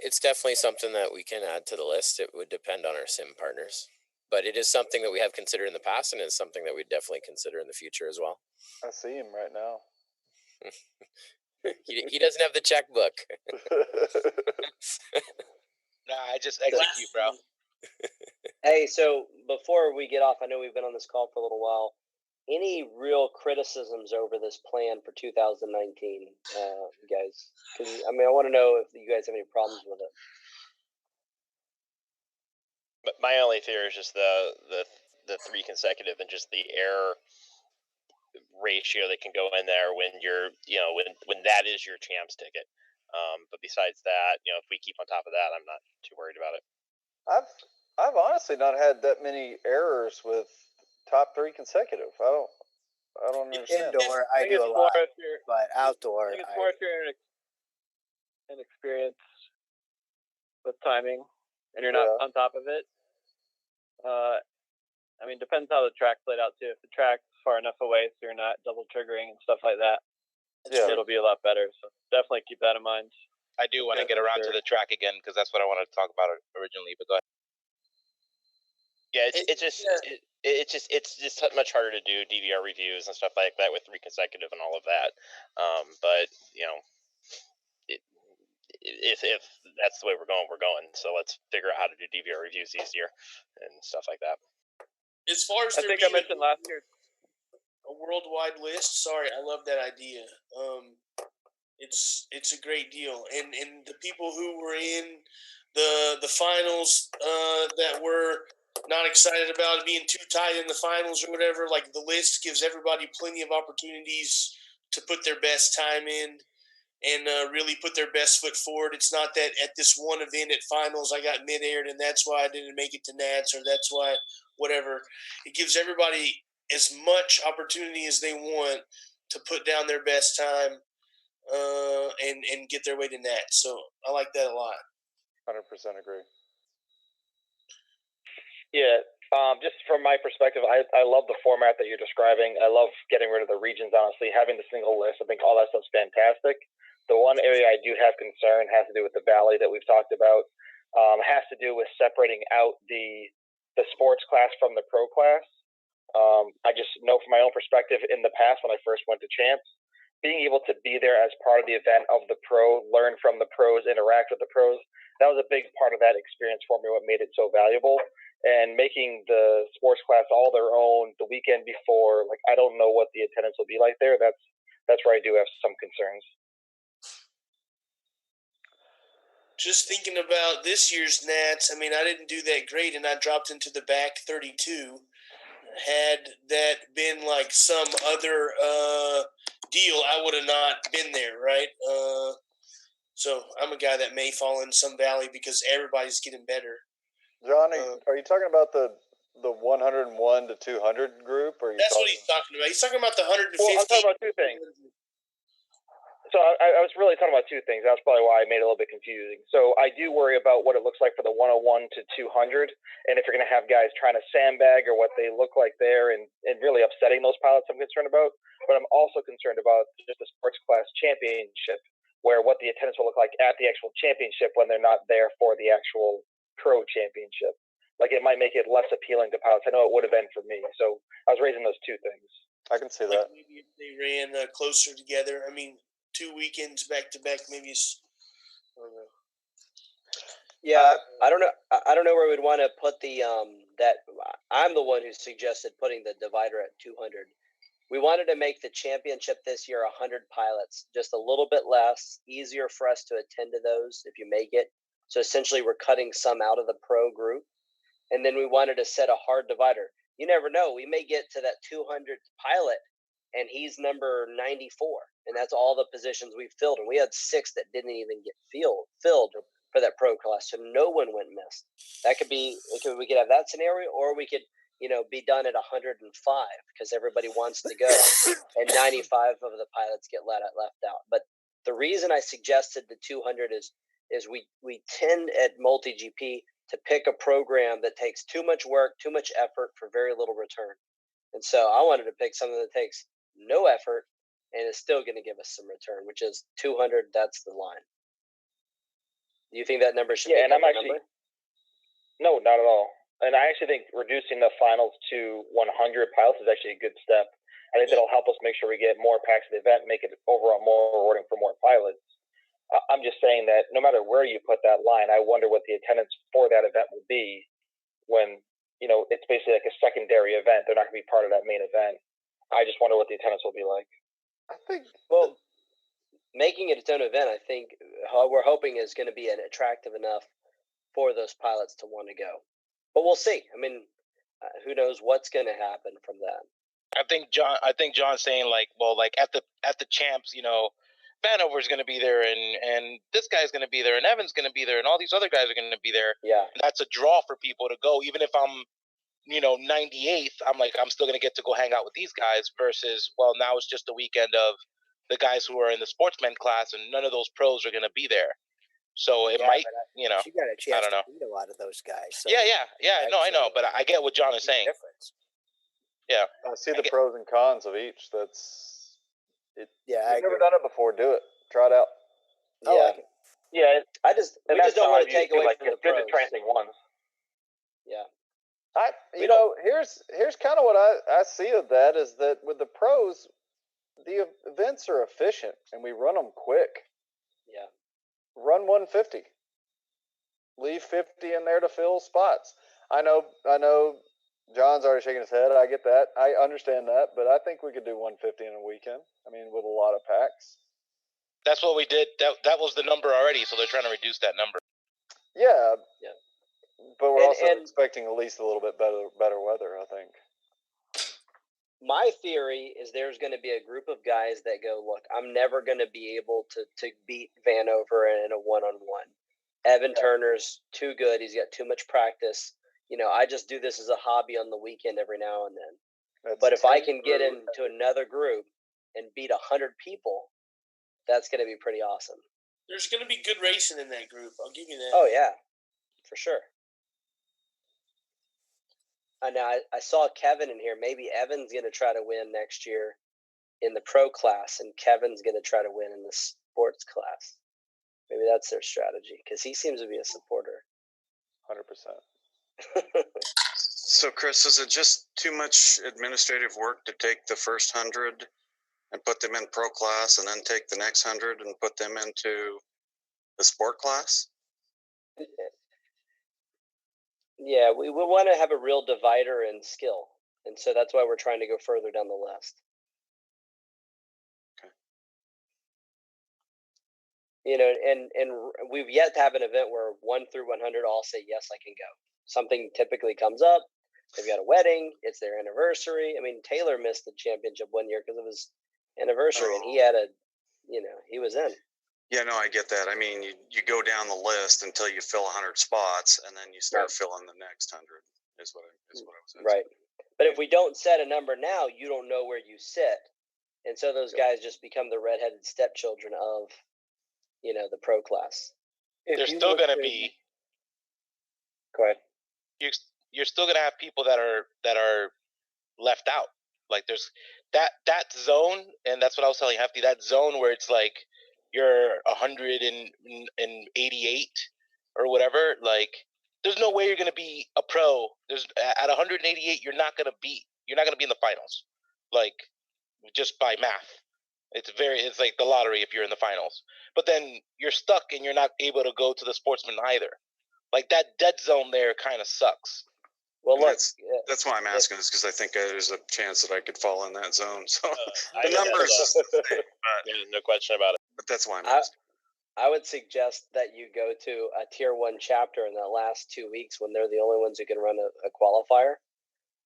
It's definitely something that we can add to the list. It would depend on our sim partners, but it is something that we have considered in the past, and it's something that we'd definitely consider in the future as well. I see him right now. He doesn't have the checkbook. Nah, I just execute, bro. Hey, so before we get off, I know we've been on this call for a little while. Any real criticisms over this plan for 2019, guys? Because I want to know if you guys have any problems with it. But my only fear is just the 3 consecutive and just the error ratio that can go in there when you're when that is your Champs ticket. But besides that, if we keep on top of that, I'm not too worried about it. I've honestly not had that many errors with top 3 consecutive. I don't understand. Indoor, I do a lot, but outdoor, I think it's more if you're inexperienced with timing and you're not on top of it. Depends how the track's laid out too. If the track's far enough away so you're not double triggering and stuff like that, it'll be a lot better. So definitely keep that in mind. I do want to get around to the track again because that's what I wanted to talk about originally. But go ahead. Yeah, it's just much harder to do DVR reviews and stuff like that with 3 consecutive and all of that. But if that's the way we're going. So let's figure out how to do DVR reviews easier and stuff like that. As far as I think I mentioned last year, a worldwide list. Sorry, I love that idea. It's a great deal, and the people who were in the finals that were not excited about it being too tight in the finals or whatever, like the list gives everybody plenty of opportunities to put their best time in and really put their best foot forward. It's not that at this one event at finals I got mid-aired and that's why I didn't make it to Nats or that's why whatever. It gives everybody as much opportunity as they want to put down their best time and get their way to Nats. So I like that a lot. 100% agree. Yeah, just from my perspective, I love the format that you're describing. I love getting rid of the regions, honestly, having the single list. I think all that stuff's fantastic. The one area I do have concern has to do with the valley that we've talked about. Has to do with separating out the sports class from the pro class. I just know from my own perspective in the past when I first went to Champs, being able to be there as part of the event of the pro, learn from the pros, interact with the pros, that was a big part of that experience for me, what made it so valuable. And making the sports class all their own the weekend before, like, I don't know what the attendance will be like there. That's where I do have some concerns. Just thinking about this year's Nats, I mean, I didn't do that great, and I dropped into the back 32. Had that been like some other deal, I would have not been there, right? So I'm a guy that may fall in some valley because everybody's getting better. Johnny, are you talking about the 101 to 200 group? Or that's what he's talking about. He's talking about the 150. Well, I'm talking about two things. So I was really talking about two things. That's probably why I made it a little bit confusing. So I do worry about what it looks like for the 101 to 200, and if you're going to have guys trying to sandbag or what they look like there, and really upsetting those pilots, I'm concerned about. But I'm also concerned about just the sports class championship, where what the attendance will look like at the actual championship when they're not there for the actual pro championship. Like, it might make it less appealing to pilots. I know it would have been for me. So I was raising those two things. I can see like that. Maybe if they ran closer together. I mean, 2 weekends back to back, maybe it's, I don't know. Yeah, I don't know. I don't know where we'd want to put the that. I'm the one who suggested putting the divider at 200. We wanted to make the championship this year 100 pilots, just a little bit less, easier for us to attend to those if you make it. So essentially, we're cutting some out of the pro group, and then we wanted to set a hard divider. You never know; we may get to that 200th pilot, and he's number 94, and that's all the positions we filled. And we had 6 that didn't even get filled for that pro class, so no one went missed. That could be, we could have that scenario, or we could, be done at 105 because everybody wants to go, and 95 of the pilots get left out. But the reason I suggested the 200 is we tend at MultiGP to pick a program that takes too much work, too much effort for very little return. And so I wanted to pick something that takes no effort and is still going to give us some return, which is 200. That's the line. Do you think that number should be a number? No, not at all. And I actually think reducing the finals to 100 pilots is actually a good step. I think that'll help us make sure we get more packs of the event, make it overall more rewarding for more pilots. I'm just saying that no matter where you put that line, I wonder what the attendance for that event will be when, it's basically like a secondary event. They're not going to be part of that main event. I just wonder what the attendance will be like. I think, well, making it its own event, I think we're hoping is going to be attractive enough for those pilots to want to go. But we'll see. I mean, who knows what's going to happen from that? I think John's saying like at the champs, Vanover's going to be there, and this guy's going to be there, and Evan's going to be there, and all these other guys are going to be there. Yeah, and that's a draw for people to go. Even if I'm, 98th, I'm still going to get to go hang out with these guys. Versus, well, now it's just a weekend of the guys who are in the sportsman class, and none of those pros are going to be there. So it might, you got a chance to meet a lot of those guys. So yeah. No, I know, but I get what John is saying. Difference. Yeah, I see the pros and cons of each. That's it. Yeah, I've never done it before. Do it. Try it out. I like it. Yeah, we just don't want to take away from the good pros. to try thing once. Yeah. Here's kind of what I see of that is that with the pros, the events are efficient and we run them quick. Yeah. Run 150. Leave 50 in there to fill spots. I know John's already shaking his head. I get that. I understand that, but I think we could do 150 in a weekend. I mean, with a lot of packs. That's what we did. That was the number already, so they're trying to reduce that number. Yeah. Yeah. But we're also expecting at least a little bit better weather, I think. My theory is there's going to be a group of guys that go, look, I'm never going to be able to beat Vanover in a one-on-one. Evan Turner's too good. He's got too much practice. I just do this as a hobby on the weekend every now and then. But if I can get into another group and beat 100 people, that's going to be pretty awesome. There's going to be good racing in that group. I'll give you that. Oh, yeah, for sure. Now, I saw Kevin in here. Maybe Evan's going to try to win next year in the pro class, and Kevin's going to try to win in the sports class. Maybe that's their strategy, because he seems to be a supporter. 100%. So, Chris, is it just too much administrative work to take the first 100 and put them in pro class, and then take the next 100 and put them into the sport class? Yeah, we want to have a real divider in skill, and so that's why we're trying to go further down the list. Okay. You know, and we've yet to have an event where 1 through 100 all say, yes, I can go. Something typically comes up. They've got a wedding. It's their anniversary. I mean, Taylor missed the championship one year because of his anniversary, and he had he was in. Yeah, no, I get that. I mean, you go down the list until you fill 100 spots, and then you start filling the next 100. Is what I was asking. Right. But if we don't set a number now, you don't know where you sit, and so those guys just become the redheaded stepchildren of, the pro class. There's still going to be. Go ahead. You're still going to have people that are left out. Like there's that zone, and that's what I was telling Hefty. That zone where it's like you're 188 or whatever. Like there's no way you're going to be a pro. There's at 188, you're not going to be in the finals. Like just by math. It's like the lottery if you're in the finals. But then you're stuck and you're not able to go to the sportsman either. Like that dead zone there kind of sucks. Well, look, that's why I'm asking is because I think there's a chance that I could fall in that zone. So the numbers, no question about it. But that's why I'm asking. I would suggest that you go to a tier 1 chapter in the last 2 weeks when they're the only ones who can run a qualifier,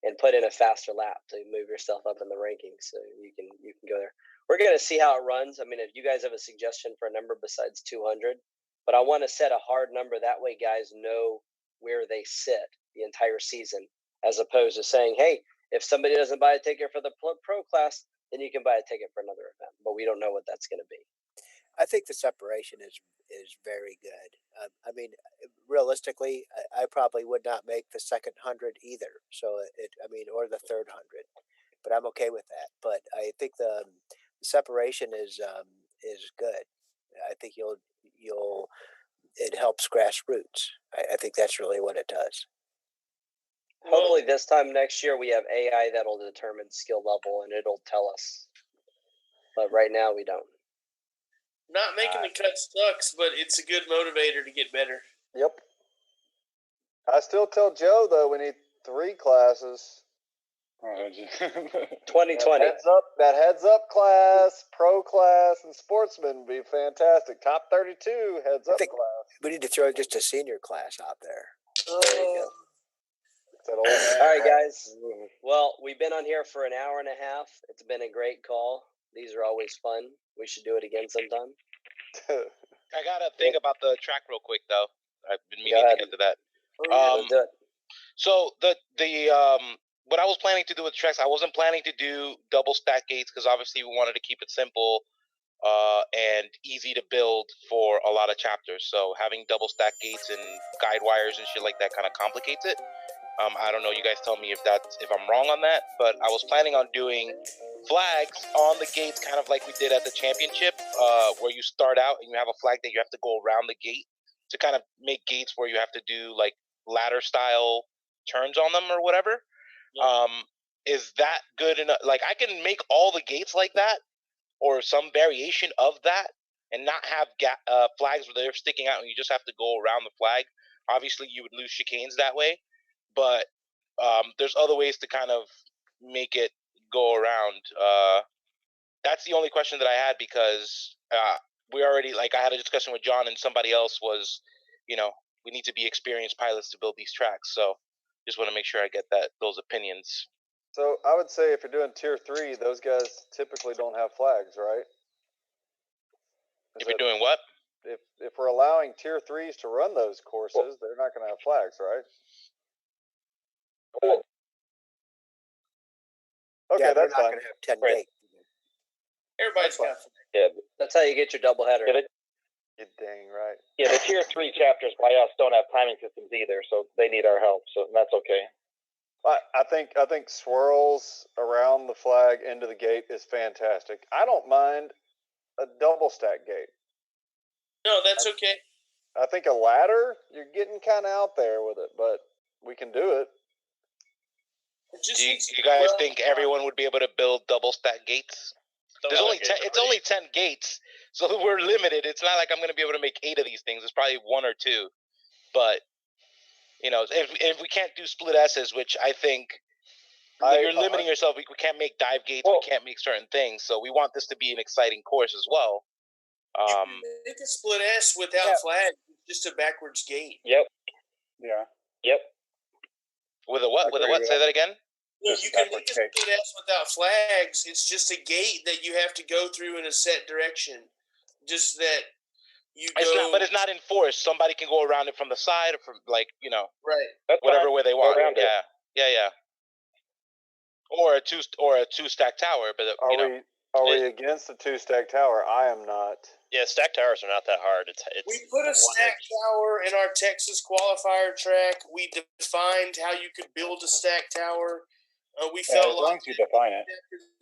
and put in a faster lap to move yourself up in the rankings, so you can go there. We're going to see how it runs. I mean, if you guys have a suggestion for a number besides 200, but I want to set a hard number. That way guys know where they sit the entire season, as opposed to saying, hey, if somebody doesn't buy a ticket for the pro class, then you can buy a ticket for another event. But we don't know what that's going to be. I think the separation is very good. I mean, realistically, I probably would not make the second 100 either. So or the third 100, but I'm okay with that. But I think the separation is good. I think it helps grassroots. I think that's really what it does. Hopefully this time next year we have AI that'll determine skill level and it'll tell us. But right now we don't. Not making the cut sucks, but it's a good motivator to get better. Yep. I still tell Joe, though, we need 3 classes. 2020. That heads up class, pro class, and sportsman would be fantastic. Top 32 heads up class. We need to throw just a senior class out there. There you go. All right, guys. Well, we've been on here for an hour and a half. It's been a great call. These are always fun. We should do it again sometime. I got to think about the track real quick, though. I've been meaning to get to that. Let's do it. So the what I was planning to do with tracks, I wasn't planning to do double stack gates because obviously we wanted to keep it simple and easy to build for a lot of chapters. So having double stack gates and guide wires and shit like that kind of complicates it. I don't know. You guys tell me if I'm wrong on that, but I was planning on doing flags on the gates, kind of like we did at the championship, where you start out and you have a flag that you have to go around the gate to kind of make gates where you have to do like ladder style turns on them or whatever. Yeah. Is that good enough? Like I can make all the gates like that or some variation of that and not have flags where they're sticking out and you just have to go around the flag. Obviously you would lose chicanes that way. But there's other ways to kind of make it go around. That's the only question that I had because we already, like I had a discussion with John and somebody else was, we need to be experienced pilots to build these tracks. So just want to make sure I get those opinions. So I would say if you're doing tier 3, those guys typically don't have flags, right? If you're doing what? If we're allowing tier 3s to run those courses, they're not going to have flags, right? Okay, yeah, they're that's not fine. going to have 10 Right. gates. Everybody's got. Yeah, that's how you get your doubleheader. Yeah, You dang right. yeah, the tier 3 chapters by us don't have timing systems either, so they need our help. So that's okay. I think swirls around the flag into the gate is fantastic. I don't mind a double stack gate. No, that's okay. I think a ladder, you're getting kind of out there with it, but we can do it. Do you guys think everyone would be able to build double stack gates? There's only 10. It's only 10 gates, so we're limited. It's not like I'm going to be able to make 8 of these things. It's probably 1 or 2, but you know, if we can't do split S's, which I think you're limiting yourself. We can't make dive gates. We can't make certain things. So we want this to be an exciting course as well. You can make a split S without flag, just a backwards gate. Yep. Yeah. Yep. With a what? With a what? Say that again. No, you can make a split S without flags. It's just a gate that you have to go through in a set direction. Just that you go. It's not, but it's not enforced. Somebody can go around it from the side or from, like, you know, right. That's whatever fine. way they Go want. around it. Yeah. Or a two stack tower, but Are we against the 2-stack tower? I am not. Yeah, stack towers are not that hard. It's we put a stack tower in our Texas qualifier track. We defined how you could build a stack tower. We felt as long as you define it,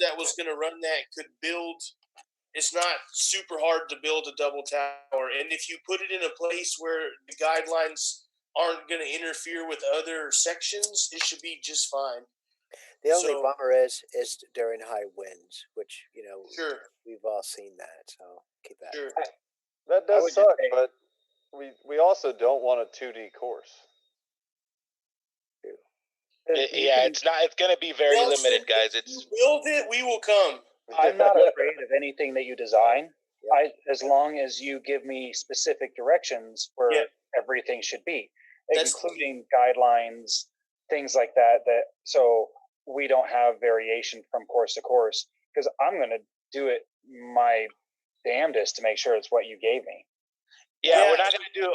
that was going to run that could build. It's not super hard to build a double tower, and if you put it in a place where the guidelines aren't going to interfere with other sections, it should be just fine. The only bummer is during high winds, which, you know, sure, we've all seen that. So keep that. Sure. That does suck, but we also don't want a 2D course. It's not. It's going to be very limited, guys. If you build it, we will come. I'm not afraid of anything that you design. As long as you give me specific directions where everything should be, including guidelines, things like that. So we don't have variation from course to course, because I'm going to do it my damnedest to make sure it's what you gave me. Yeah, we're not going to do.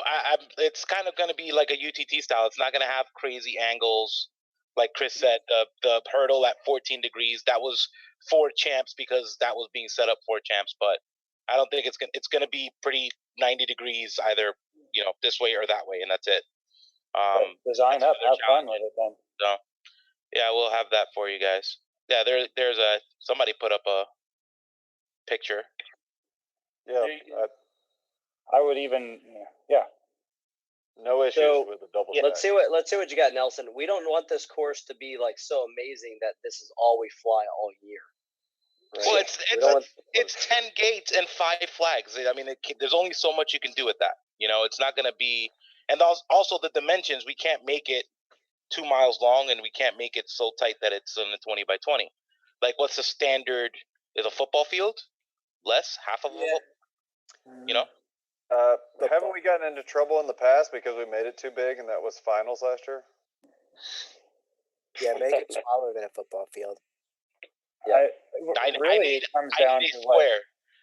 It's kind of going to be like a UTT style. It's not going to have crazy angles, like Chris said. The hurdle at 14 degrees, that was for champs because that was being set up for champs. But I don't think it's going to be pretty 90 degrees either, you know, this way or that way, and that's it. Design up, have fun with it then. So, yeah, we'll have that for you guys. Yeah, there's somebody put up a picture. Yeah, I would even, no issues with the double. Yeah, let's see what you got, Nelson. We don't want this course to be like so amazing that this is all we fly all year. Right? Well, it's 10 gates and 5 flags. I mean, there's only so much you can do with that. You know, it's not going to be, and also the dimensions. We can't make it 2 miles long, and we can't make it so tight that it's on the 20 by 20. Like, what's the standard? Is a football field less, half of a football? You know. Haven't we gotten into trouble in the past because we made it too big, and that was finals last year? Yeah, make it smaller than a football field. Yeah, I need a square.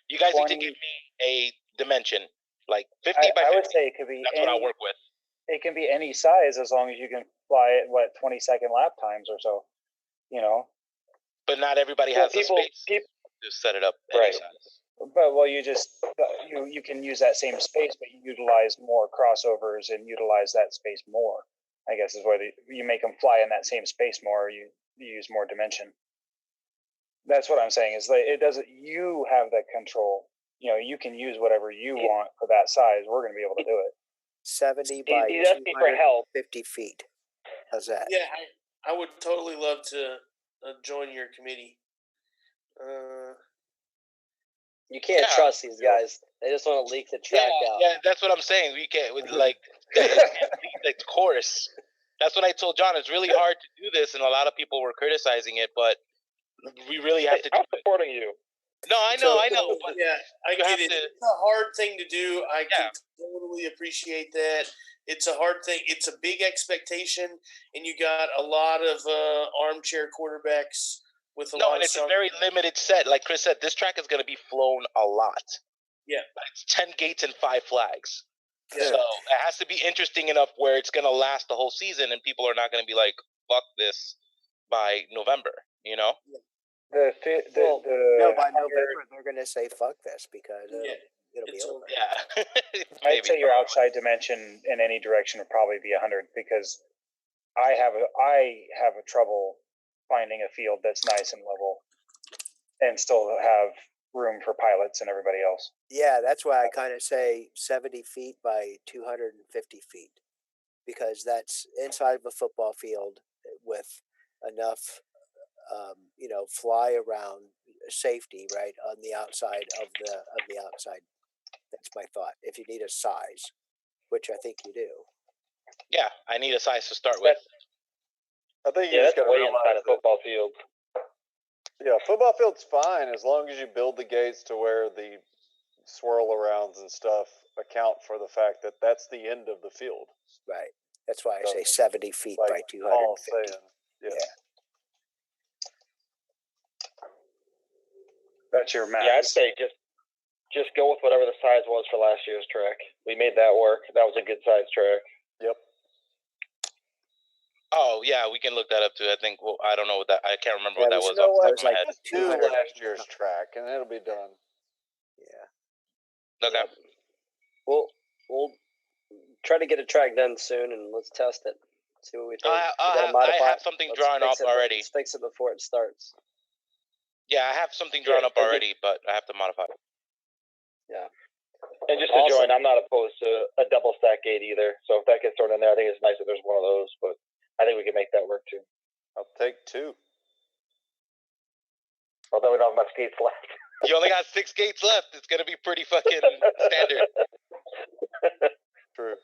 You guys need to give me a dimension, like 50 by 50. I would say it could be. That's what I'll work with. It can be any size as long as you can fly it 20-second lap times or so. You know. But not everybody has the space to set it up any size. But you can use that same space, but you utilize more crossovers and utilize that space more. I guess is where you make them fly in that same space more. You use more dimension. That's what I'm saying. Is it doesn't. You have that control. You know, you can use whatever you want for that size. We're going to be able to do it. 70 by 250 feet. How's that? Yeah, I would totally love to join your committee. You can't trust these guys. They just want to leak the track out. Yeah, that's what I'm saying. We can't leak the course. That's what I told John. It's really hard to do this, and a lot of people were criticizing it, but we really have to do it. I'm supporting you. No, I know. But yeah, I get it. It's a hard thing to do. I can totally appreciate that. It's a hard thing. It's a big expectation, and you got a lot of armchair quarterbacks with a lot of. No, and it's a very limited set. Like Chris said, this track is going to be flown a lot. Yeah, but it's 10 gates and 5 flags. Yeah. So it has to be interesting enough where it's going to last the whole season, and people are not going to be like, "Fuck this" by November. You know. by November they're going to say fuck this because it'll be over. Yeah. I'd say your outside dimension in any direction would probably be 100 because I have a trouble finding a field that's nice and level and still have room for pilots and everybody else. Yeah, that's why I kind of say 70 feet by 250 feet because that's inside of a football field with enough, fly around safety right on the outside of the outside. That's my thought. If you need a size, which I think you do. Yeah, I need a size to start with. I think you just got to way realize inside a football field. Yeah, football field's fine as long as you build the gates to where the swirl arounds and stuff account for the fact that that's the end of the field. Right. That's why I say 70 feet by 250. Yeah. That's your max. Yeah, I'd say just go with whatever the size was for last year's track. We made that work. That was a good size track. Yep. Oh yeah, we can look that up too. I think. Well, I don't know what that. I can't remember what that was. Off my head. Just do last year's track, and it'll be done. Yeah. Okay. We'll try to get a track done soon, and let's test it. See what we think. I have something drawn up already. Let's fix it before it starts. Yeah, I have something drawn up already, but I have to modify it. Yeah. And just to join, I'm not opposed to a double stack gate either. So if that gets thrown in there, I think it's nice that there's one of those. But I think we can make that work too. I'll take 2. Although we don't have much gates left. You only got 6 gates left. It's gonna be pretty fucking standard. True.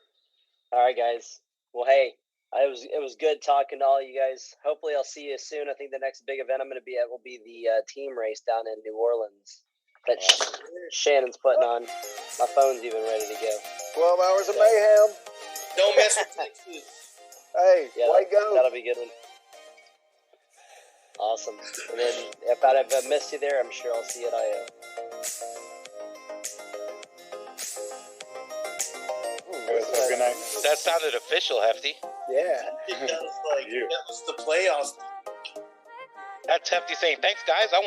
All right, guys. Well, hey, it was good talking to all you guys. Hopefully, I'll see you soon. I think the next big event I'm going to be at will be the team race down in New Orleans that Shannon's putting on. My phone's even ready to go. 12 hours of mayhem. Don't mess with Texas. Hey, way go. That'll be a good one. Awesome. And then if I missed you there, I'm sure I'll see you at IO. Good night. That sounded official, Hefty. Yeah. That was the playoffs. That's Hefty saying, thanks, guys. I